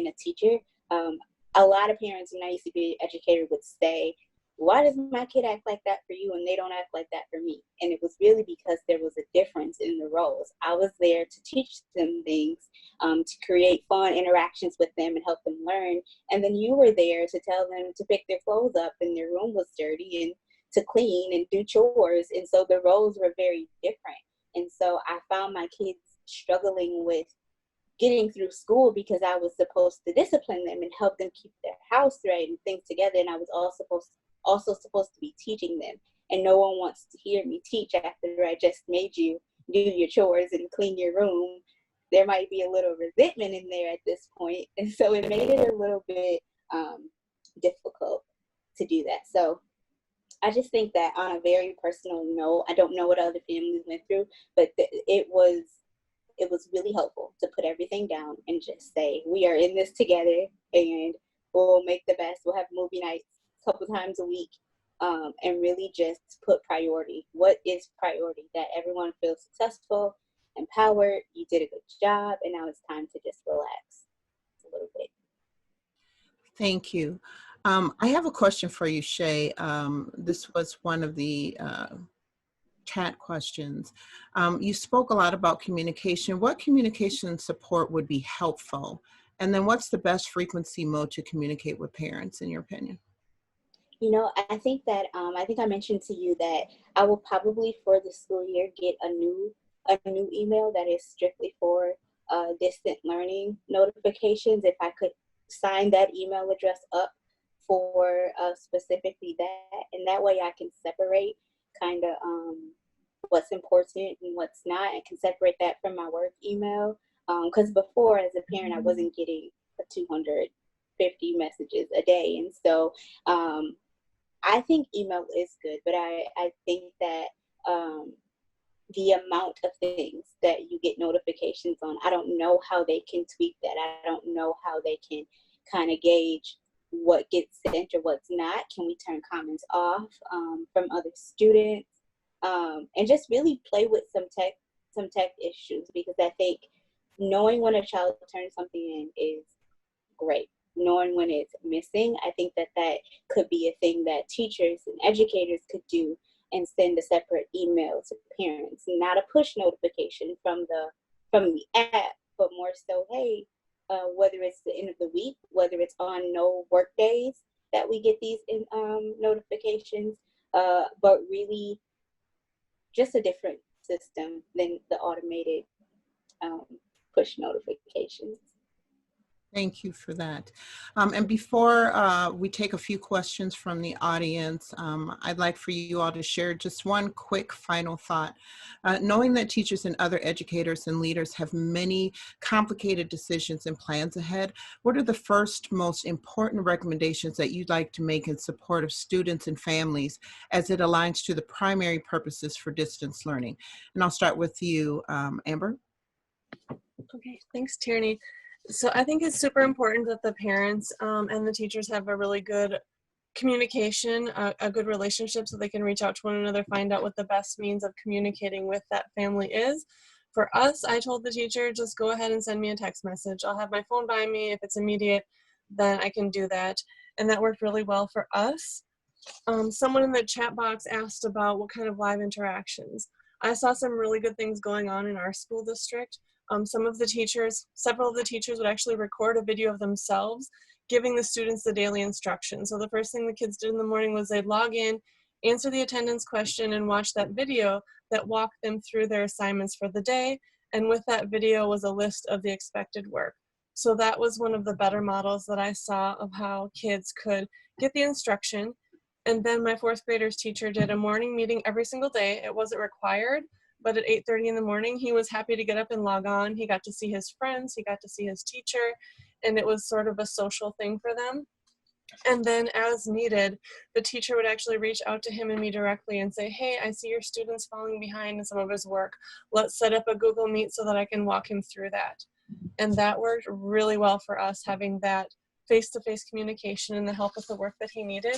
a teacher. A lot of parents, when I used to be an educator, would say, why does my kid act like that for you and they don't act like that for me? And it was really because there was a difference in the roles. I was there to teach them things, to create fun interactions with them and help them learn. And then you were there to tell them to pick their clothes up and their room was dirty and to clean and do chores. And so the roles were very different. And so I found my kids struggling with getting through school because I was supposed to discipline them and help them keep their house right and things together. And I was also supposed to be teaching them. And no one wants to hear me teach after I just made you do your chores and clean your room. There might be a little resentment in there at this point. And so it made it a little bit difficult to do that. So I just think that on a very personal note, I don't know what other families went through, but it was really helpful to put everything down and just say, we are in this together and we'll make the best. We'll have movie nights a couple times a week, and really just put priority. What is priority? That everyone feels successful, empowered, you did a good job, and now it's time to just relax a little bit. Thank you. I have a question for you, Shay. This was one of the chat questions. You spoke a lot about communication. What communication support would be helpful? And then what's the best frequency mode to communicate with parents, in your opinion? You know, I think that I think I mentioned to you that I will probably for the school year get a new email that is strictly for distant learning notifications. If I could sign that email address up for specifically that, and that way I can separate kind of what's important and what's not, and can separate that from my work email. Because before, as a parent, I wasn't getting 250 messages a day, and so I think email is good, but I think that the amount of things that you get notifications on, I don't know how they can tweak that. I don't know how they can kind of gauge what gets sent or what's not. Can we turn comments off from other students? And just really play with some tech issues, because I think knowing when a child turns something in is great. Knowing when it's missing, I think that could be a thing that teachers and educators could do, and send a separate email to parents, not a push notification from the app, but more so, hey, whether it's the end of the week, whether it's on no work days that we get these notifications, but really just a different system than the automated push notifications. Thank you for that. And before we take a few questions from the audience, I'd like for you all to share just one quick final thought. Knowing that teachers and other educators and leaders have many complicated decisions and plans ahead, what are the first most important recommendations that you'd like to make in support of students and families as it aligns to the primary purposes for distance learning? And I'll start with you, Amber. Okay, thanks, Tierney. So I think it's super important that the parents and the teachers have a really good communication, a good relationship, so they can reach out to one another, find out what the best means of communicating with that family is. For us, I told the teacher, just go ahead and send me a text message. I'll have my phone by me. If it's immediate, then I can do that. And that worked really well for us. Someone in the chat box asked about what kind of live interactions. I saw some really good things going on in our school district. Several of the teachers would actually record a video of themselves giving the students the daily instructions. So the first thing the kids did in the morning was they'd log in, answer the attendance question, and watch that video that walked them through their assignments for the day. And with that video was a list of the expected work. So that was one of the better models that I saw of how kids could get the instruction. And then my fourth grader's teacher did a morning meeting every single day. It wasn't required, but at 8:30 in the morning, he was happy to get up and log on. He got to see his friends, he got to see his teacher, and it was sort of a social thing for them. And then as needed, the teacher would actually reach out to him and me directly and say, hey, I see your student's falling behind in some of his work. Let's set up a Google Meet so that I can walk him through that. And that worked really well for us, having that face-to-face communication and the help with the work that he needed.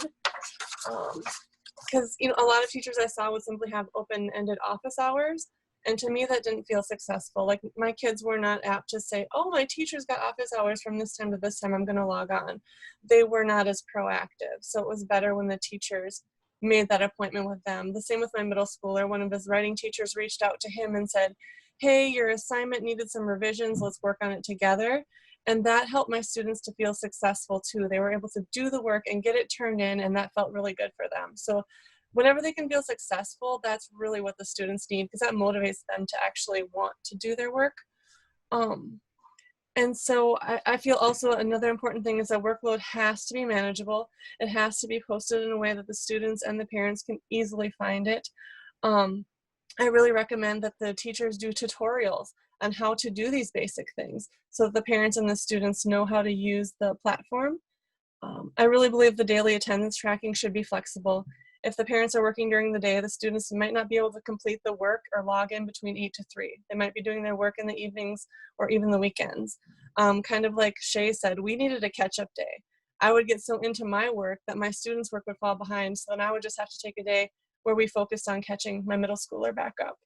Because a lot of teachers I saw would simply have open-ended office hours, and to me that didn't feel successful. Like, my kids were not apt to say, oh, my teacher's got office hours from this time to this time, I'm going to log on. They were not as proactive, so it was better when the teachers made that appointment with them. The same with my middle schooler. One of his writing teachers reached out to him and said, hey, your assignment needed some revisions, let's work on it together. And that helped my students to feel successful too. They were able to do the work and get it turned in, and that felt really good for them. So whenever they can feel successful, that's really what the students need, because that motivates them to actually want to do their work. And so I feel also another important thing is that workload has to be manageable. It has to be posted in a way that the students and the parents can easily find it. I really recommend that the teachers do tutorials on how to do these basic things so that the parents and the students know how to use the platform. I really believe the daily attendance tracking should be flexible. If the parents are working during the day, the students might not be able to complete the work or log in between 8 to 3. They might be doing their work in the evenings or even the weekends. Kind of like Shay said, we needed a catch-up day. I would get so into my work that my students' work would fall behind, so then I would just have to take a day where we focused on catching my middle schooler back up.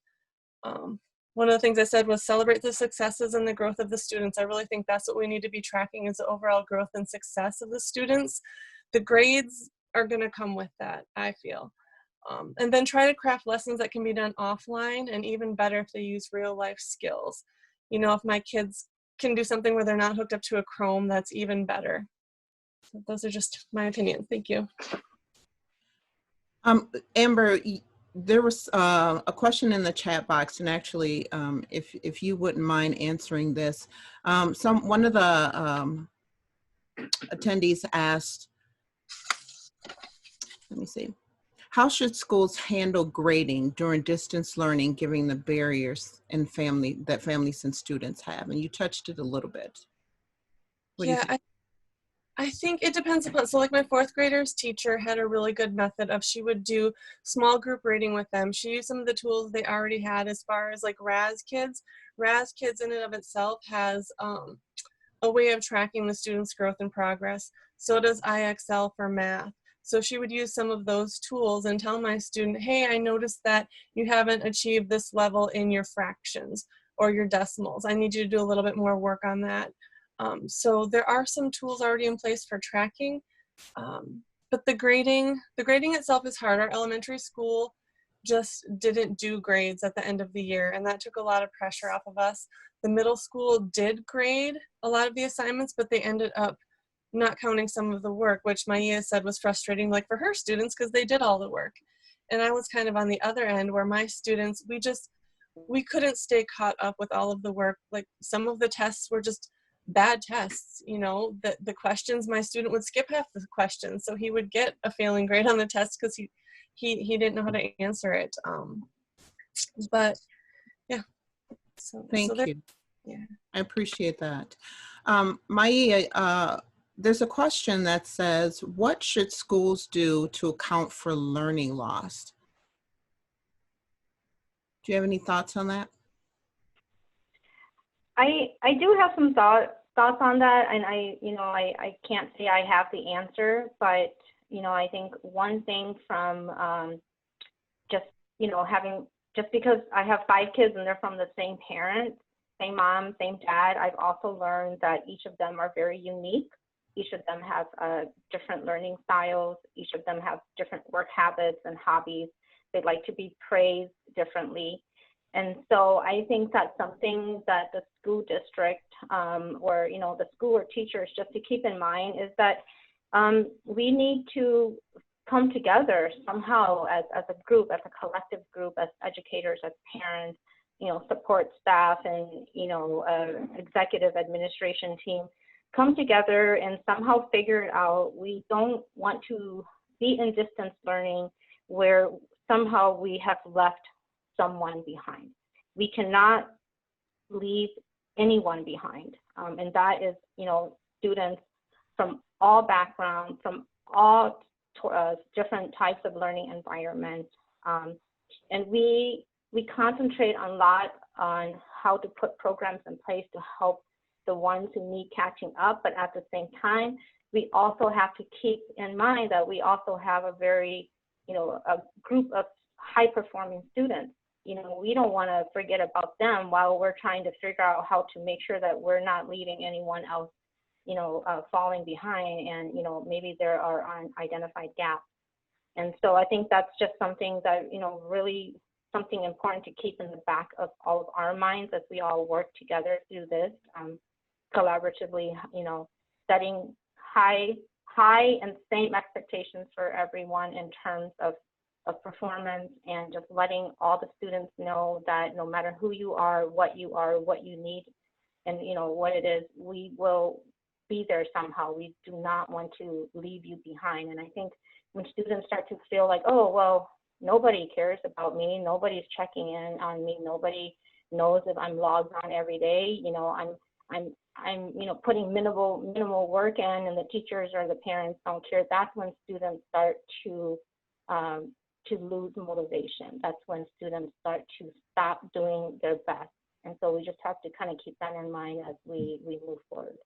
one of the things I said was celebrate the successes and the growth of the students. I really think that's what we need to be tracking, is the overall growth and success of the students. The grades are going to come with that, I feel. And then try to craft lessons that can be done offline, and even better if they use real life skills. You know, if my kids can do something where they're not hooked up to a Chrome, that's even better. So those are just my opinions. Thank you. Amber, there was a question in the chat box, and actually, if you wouldn't mind answering this, one of the attendees asked, let me see, how should schools handle grading during distance learning, given the barriers and that families and students have? And you touched it a little bit. What do you think? I think it depends upon, so like my fourth grader's teacher had a really good method of, she would do small group reading with them. She used some of the tools they already had as far as like Raz Kids. Raz Kids in and of itself has a way of tracking the students' growth and progress. So does IXL for math. So she would use some of those tools and tell my student, hey, I noticed that you haven't achieved this level in your fractions or your decimals. I need you to do a little bit more work on that. So there are some tools already in place for tracking, but the grading itself is hard. Our elementary school just didn't do grades at the end of the year, and that took a lot of pressure off of us. The middle school did grade a lot of the assignments, but they ended up not counting some of the work, which Maya said was frustrating, like for her students, because they did all the work. And I was kind of on the other end where my students, we couldn't stay caught up with all of the work. Like some of the tests were just bad tests, you know, the questions, my student would skip half the questions, so he would get a failing grade on the test because he didn't know how to answer it. But yeah, Thank you. Yeah, I appreciate that. Maya, there's a question that says, what should schools do to account for learning loss? Do you have any thoughts on that? I do have some thoughts on that, and I can't say I have the answer, but I think one thing from just because I have 5 kids and they're from the same parent, same mom, same dad, I've also learned that each of them are very unique. Each of them have different learning styles. Each of them have different work habits and hobbies. They like to be praised differently. And so I think that's something that the school district or the school or teachers just to keep in mind is that we need to come together somehow as a group, as a collective group, as educators, as parents, support staff, and executive administration team, come together and somehow figure it out. We don't want to be in distance learning where somehow we have left someone behind. We cannot leave anyone behind. And that is, students from all backgrounds, from all different types of learning environments. And we concentrate a lot on how to put programs in place to help the ones who need catching up, but at the same time, we also have to keep in mind that we also have a very, a group of high-performing students. We don't want to forget about them while we're trying to figure out how to make sure that we're not leaving anyone else, falling behind, and, maybe there are unidentified gaps. And so I think that's just something that, really something important to keep in the back of all of our minds as we all work together through this collaboratively, setting high and same expectations for everyone in terms of performance, and just letting all the students know that no matter who you are, what you need, and what it is, we will be there somehow. We do not want to leave you behind. And I think when students start to feel like, oh, well, nobody cares about me, nobody's checking in on me, nobody knows if I'm logged on every day, I'm putting minimal work in, and the teachers or the parents don't care, that's when students start to lose motivation. That's when students start to stop doing their best. And so we just have to kind of keep that in mind as we move forward.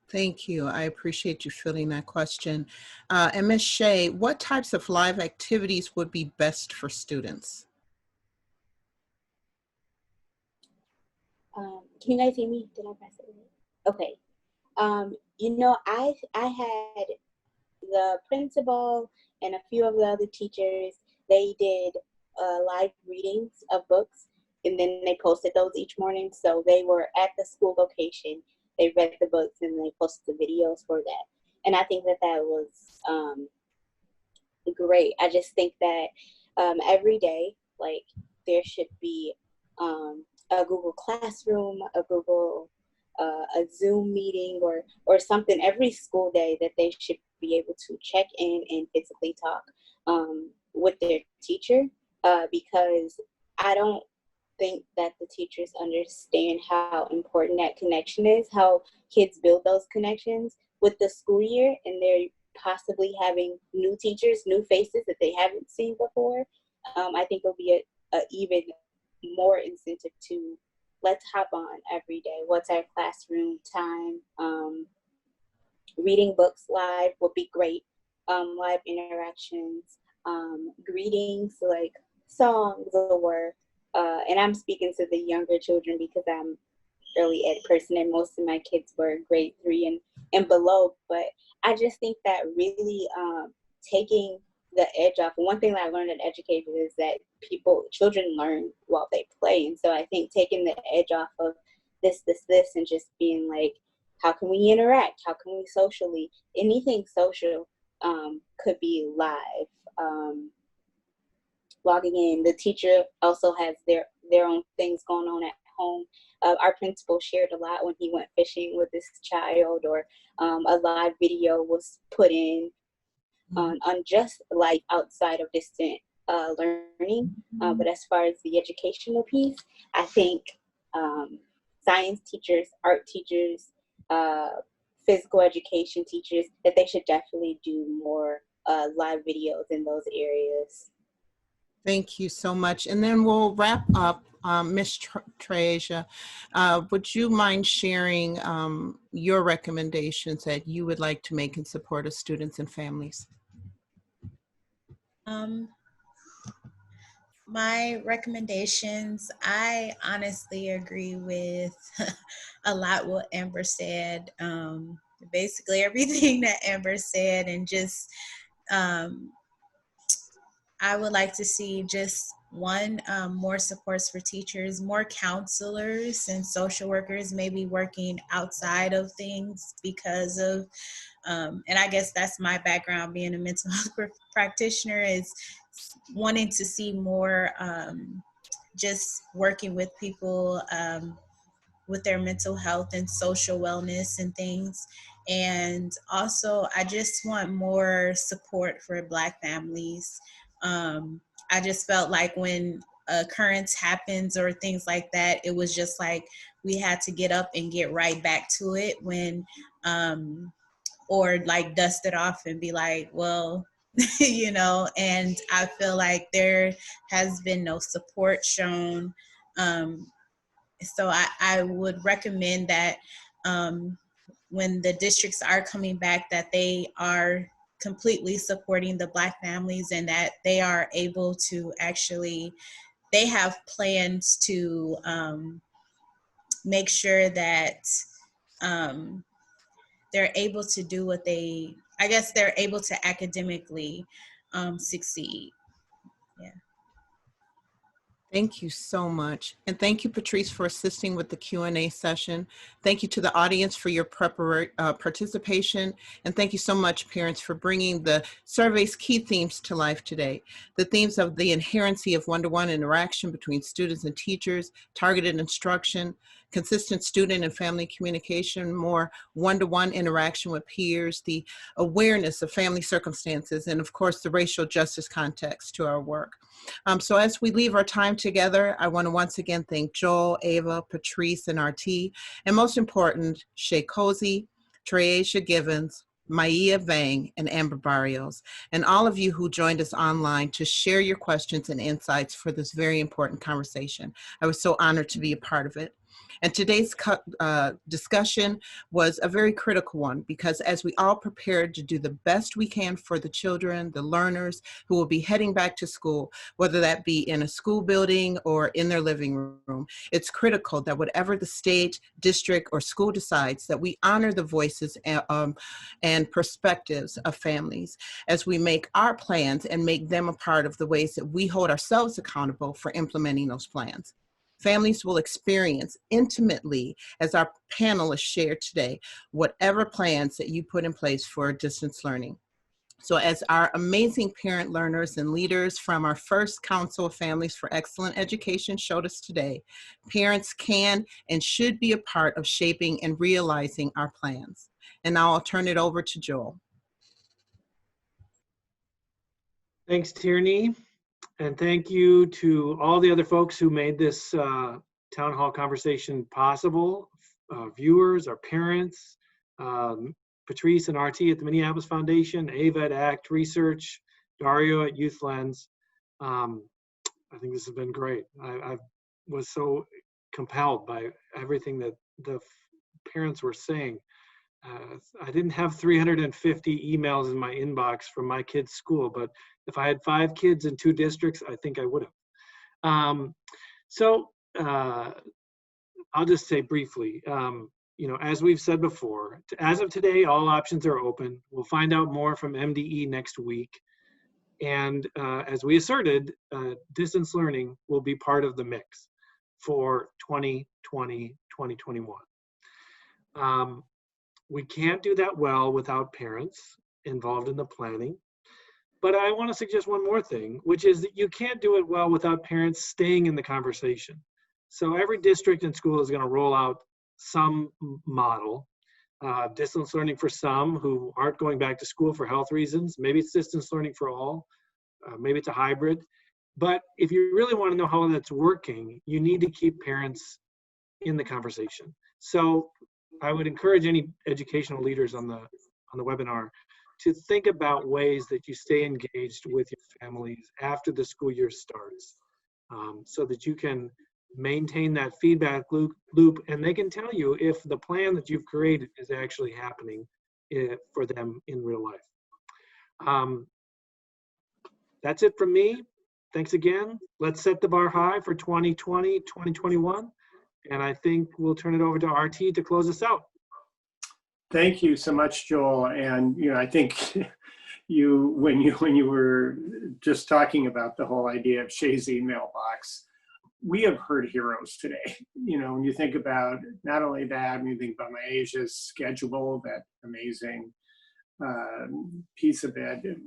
Thank you. I appreciate you filling that question. And Ms. Shea, what types of live activities would be best for students? Can you guys hear me? Did I press it? Okay. I had the principal and a few of the other teachers, they did live readings of books, and then they posted those each morning. So they were at the school location, they read the books, and they posted the videos for that. And I think that was great. I just think that every day, like, there should be a Google Classroom, a Zoom meeting, or something every school day that they should be able to check in and physically talk with their teacher, because I don't think that the teachers understand how important that connection is, how kids build those connections with the school year, and they're possibly having new teachers, new faces that they haven't seen before. I think it'll be a even more incentive to, let's hop on every day. What's our classroom time? Reading books live would be great. Live interactions, greetings, like songs, or and I'm speaking to the younger children because I'm early ed person and most of my kids were grade 3 and below. But I just think that really taking the edge off. One thing that I learned at education is that children learn while they play. And so I think taking the edge off of this, and just being like, how can we interact? How can we socially, anything social could be live. Logging in. The teacher also has their own things going on at home. Our principal shared a lot when he went fishing with his child, or a live video was put in on just like outside of distant learning. But as far as the educational piece, I think science teachers, art teachers, physical education teachers, that they should definitely do more live videos in those areas. Thank you so much. And then we'll wrap up. Ms. Treasia, would you mind sharing your recommendations that you would like to make in support of students and families? My recommendations, I honestly agree with a lot what Amber said. Basically everything that Amber said, and just I would like to see just more supports for teachers, more counselors and social workers maybe working outside of things because of, and I guess that's my background being a mental health practitioner, is wanting to see more just working with people with their mental health and social wellness and things. And also, I just want more support for Black families. I just felt like when occurrence happens or things like that, it was just like we had to get up and get right back to it when, or like dust it off and be like, well, you know, and I feel like there has been no support shown. So I would recommend that when the districts are coming back, that they are completely supporting the Black families, and that they are able to actually, they have plans to make sure that they're able to do what they, I guess they're able to academically succeed. Yeah. Thank you so much. And thank you, Patrice, for assisting with the Q&A session. Thank you to the audience for your participation. And thank you so much, parents, for bringing the survey's key themes to life today. The themes of the inherency of one-to-one interaction between students and teachers, targeted instruction, consistent student and family communication, more one-to-one interaction with peers, the awareness of family circumstances, and of course, the racial justice context to our work. So as we leave our time together, I want to once again thank Joel, Ava, Patrice, and RT, and most important, Shay Cozy, Treasia Givens, Maya Vang, and Amber Barrios, and all of you who joined us online to share your questions and insights for this very important conversation. I was so honored to be a part of it. And today's discussion was a very critical one, because as we all prepare to do the best we can for the children, the learners who will be heading back to school, whether that be in a school building or in their living room, it's critical that whatever the state, district, or school decides, that we honor the voices and perspectives of families as we make our plans and make them a part of the ways that we hold ourselves accountable for implementing those plans. Families will experience intimately, as our panelists shared today, whatever plans that you put in place for distance learning. So as our amazing parent learners and leaders from our first Council of Families for Excellent Education showed us today, parents can and should be a part of shaping and realizing our plans. And now I'll turn it over to Joel. Thanks, Tierney. And thank you to all the other folks who made this town hall conversation possible. Viewers, our parents, Patrice and RT at the Minneapolis Foundation, Ava at ACT Research, Dario at Youth Lens. I think this has been great. I was so compelled by everything that the parents were saying. I didn't have 350 emails in my inbox from my kids' school, but if I had 5 kids in 2 districts, I think I would have. I'll just say briefly, you know, as we've said before, as of today, all options are open. We'll find out more from MDE next week. And as we asserted, distance learning will be part of the mix for 2020, 2021. We can't do that well without parents involved in the planning. But I want to suggest one more thing, which is that you can't do it well without parents staying in the conversation. So every district and school is going to roll out some model, distance learning for some who aren't going back to school for health reasons. Maybe it's distance learning for all. Maybe it's a hybrid. But if you really want to know how that's working, you need to keep parents in the conversation. So I would encourage any educational leaders on the webinar to think about ways that you stay engaged with your families after the school year starts, so that you can maintain that feedback loop, and they can tell you if the plan that you've created is actually happening for them in real life. That's it from me. Thanks again. Let's set the bar high for 2020, 2021. And I think we'll turn it over to RT to close us out. Thank you so much, Joel. And you know, I think when you were just talking about the whole idea of Shay's email box, we have heard heroes today. You know, when you think about not only that, when you think about Asia's schedule, that amazing piece of it.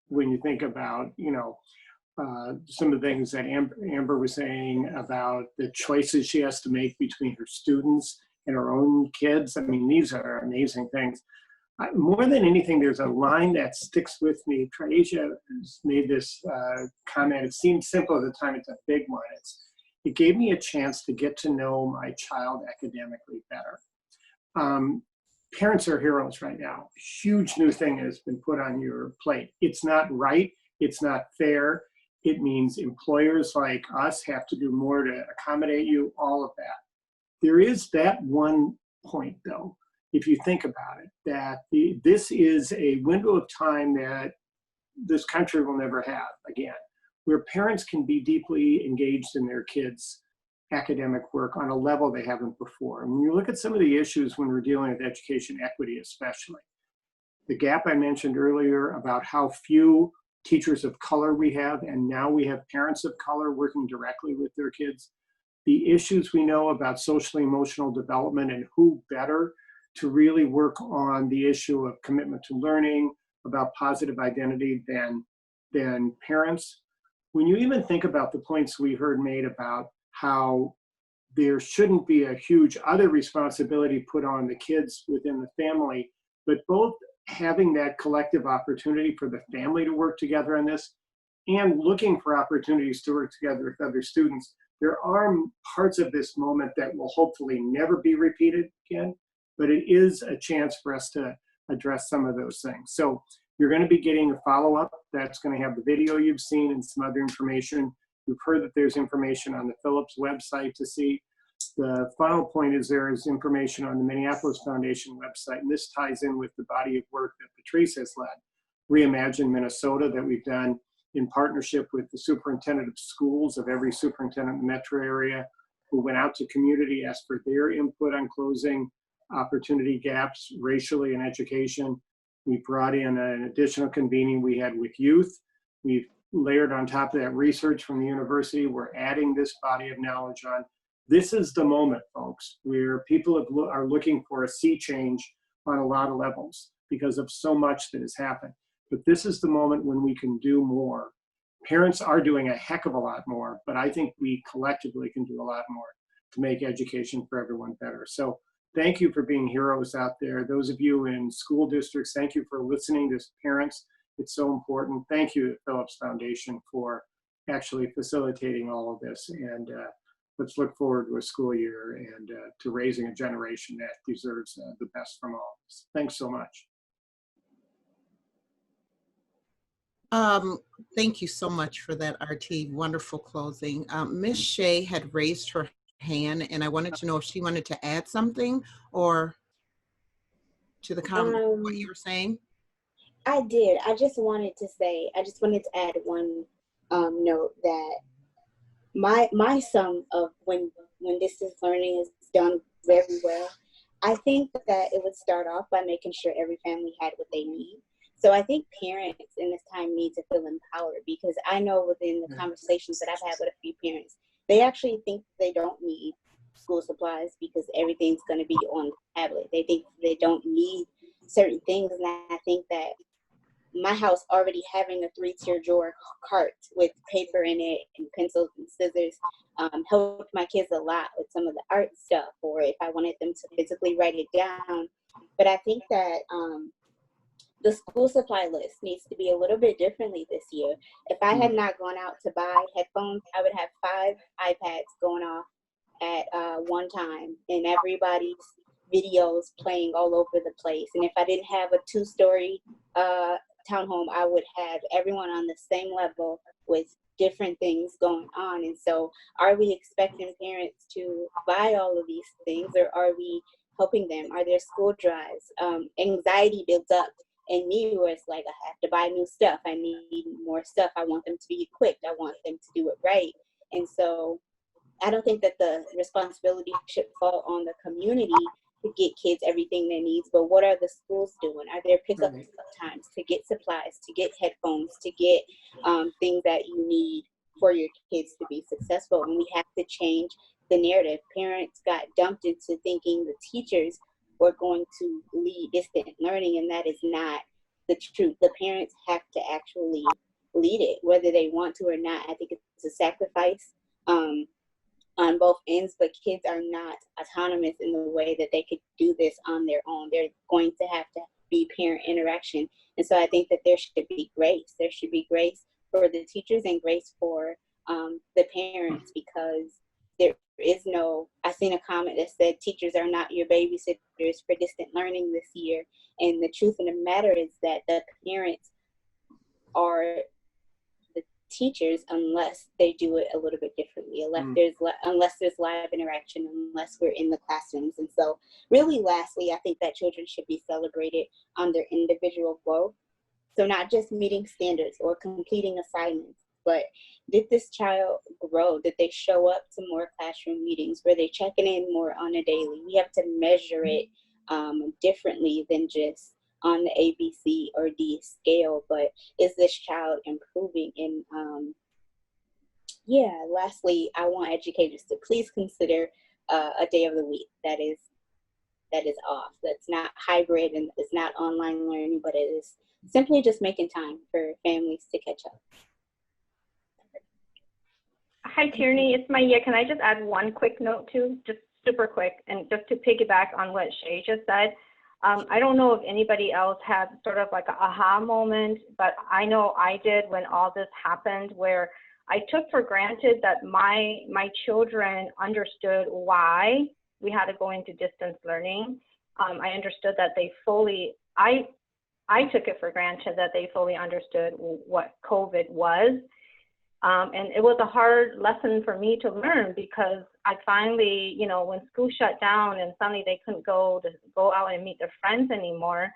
When you think about, you know, some of the things that Amber was saying about the choices she has to make between her students and her own kids. I mean, these are amazing things. More than anything, there's a line that sticks with me. Trasia has made this comment. It seemed simple at the time. It's a big one. It gave me a chance to get to know my child academically better. Parents are heroes right now. Huge new thing has been put on your plate. It's not right. It's not fair. It means employers like us have to do more to accommodate you, all of that. There is that one point, though, if you think about it, that this is a window of time that this country will never have again, where parents can be deeply engaged in their kids' academic work on a level they haven't before. And when you look at some of the issues when we're dealing with education equity, especially, the gap I mentioned earlier about how few teachers of color we have, and now we have parents of color working directly with their kids, the issues we know about social emotional development, and who better to really work on the issue of commitment to learning, about positive identity than parents. When you even think about the points we heard made about how there shouldn't be a huge other responsibility put on the kids within the family, but both having that collective opportunity for the family to work together on this and looking for opportunities to work together with other students, there are parts of this moment that will hopefully never be repeated again, but it is a chance for us to address some of those things. So you're going to be getting a follow-up that's going to have the video you've seen and some other information. You've heard that there's information on the Phillips website to see. The final point is there is information on the Minneapolis Foundation website, and this ties in with the body of work that Patrice has led. Reimagine Minnesota that we've done in partnership with the superintendent of schools of every superintendent in the metro area, who went out to community, asked for their input on closing opportunity gaps racially in education. We brought in an additional convening we had with youth. We've layered on top of that research from the university. We're adding this body of knowledge on. This is the moment, folks, where people are looking for a sea change on a lot of levels because of so much that has happened. But this is the moment when we can do more. Parents are doing a heck of a lot more, but I think we collectively can do a lot more to make education for everyone better. So thank you for being heroes out there. Those of you in school districts, thank you for listening to parents. It's so important. Thank you to Phillips Foundation for actually facilitating all of this. And let's look forward to a school year and to raising a generation that deserves the best from all of us. Thanks so much. Thank you so much for that, RT. Wonderful closing. Ms. Shea had raised her hand, and I wanted to know if she wanted to add something or to the comment, what you were saying. I did. I just wanted to add one note that my sum of when distance learning is done very well, I think that it would start off by making sure every family had what they need. So I think parents in this time need to feel empowered, because I know within the conversations that I've had with a few parents, they actually think they don't need school supplies because everything's going to be on the tablet. They think they don't need certain things. And I think that my house already having a 3-tier drawer cart with paper in it and pencils and scissors helped my kids a lot with some of the art stuff, or if I wanted them to physically write it down. But I think that the school supply list needs to be a little bit differently this year. If I had not gone out to buy headphones, I would have 5 iPads going off at one time, and everybody's videos playing all over the place. And if I didn't have a 2-story townhome, I would have everyone on the same level with different things going on. And so are we expecting parents to buy all of these things, or are we helping them? Are there school drives? Anxiety builds up in me where it's like, I have to buy new stuff. I need more stuff. I want them to be equipped. I want them to do it right. And so I don't think that the responsibility should fall on the community to get kids everything they need, but what are the schools doing? Are there pickup times to get supplies, to get headphones, to get things that you need for your kids to be successful? And we have to change the narrative. Parents got dumped into thinking the teachers were going to lead distant learning, and that is not the truth. The parents have to actually lead it, whether they want to or not. I think it's a sacrifice on both ends, but kids are not autonomous in the way that they could do this on their own. They're going to have to be parent interaction. And so I think that there should be grace. There should be grace for the teachers and grace for the parents, because there is no, I seen a comment that said teachers are not your babysitters for distant learning this year. And the truth of the matter is that the parents are the teachers unless they do it a little bit differently, unless there's live interaction, unless we're in the classrooms. And so really lastly, I think that children should be celebrated on their individual growth. So not just meeting standards or completing assignments, but did this child grow? Did they show up to more classroom meetings? Were they checking in more on a daily? We have to measure it differently than just on the A, B, C, or D scale, but is this child improving? And lastly, I want educators to please consider a day of the week that is off. That's not hybrid and it's not online learning, but it is simply just making time for families to catch up. Hi, Tierney, it's Maya. Can I just add one quick note too, just super quick, and just to piggyback on what Shay just said. I don't know if anybody else had sort of like a aha moment, but I know I did when all this happened, where I took for granted that my children understood why we had to go into distance learning. I understood that they fully, I took it for granted that they fully understood what COVID was. And it was a hard lesson for me to learn because I finally, you know, when school shut down and suddenly they couldn't go out and meet their friends anymore,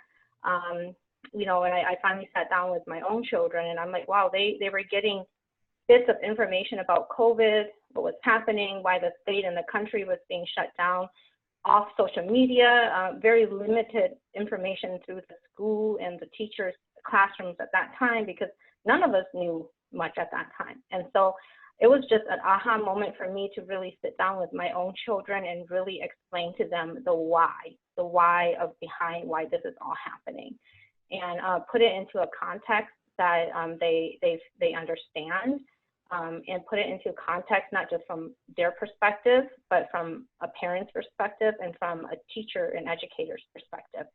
you know, and I finally sat down with my own children and I'm like, wow, they were getting bits of information about COVID, what was happening, why the state and the country was being shut down, off social media, very limited information through the school and the teachers' classrooms at that time because none of us knew much at that time. And so it was just an aha moment for me to really sit down with my own children and really explain to them the why of behind why this is all happening, and put it into a context that they understand, and put it into context not just from their perspective, but from a parent's perspective and from a teacher and educator's perspective.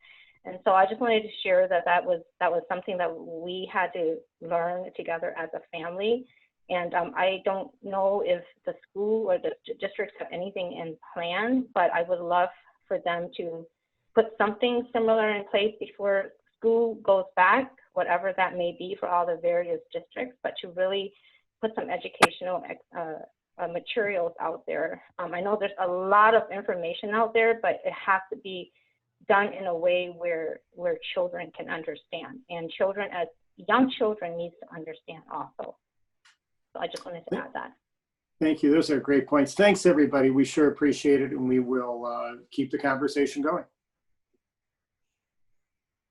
And so I just wanted to share that was something that we had to learn together as a family. And I don't know if the school or the districts have anything in plan, but I would love for them to put something similar in place before school goes back, whatever that may be for all the various districts, but to really put some educational materials out there. I know there's a lot of information out there, but it has to be done in a way where children can understand, and children as young children needs to understand also. So I just wanted to add that. Thank you. Those are great points. Thanks, everybody. We sure appreciate it, and we will keep the conversation going.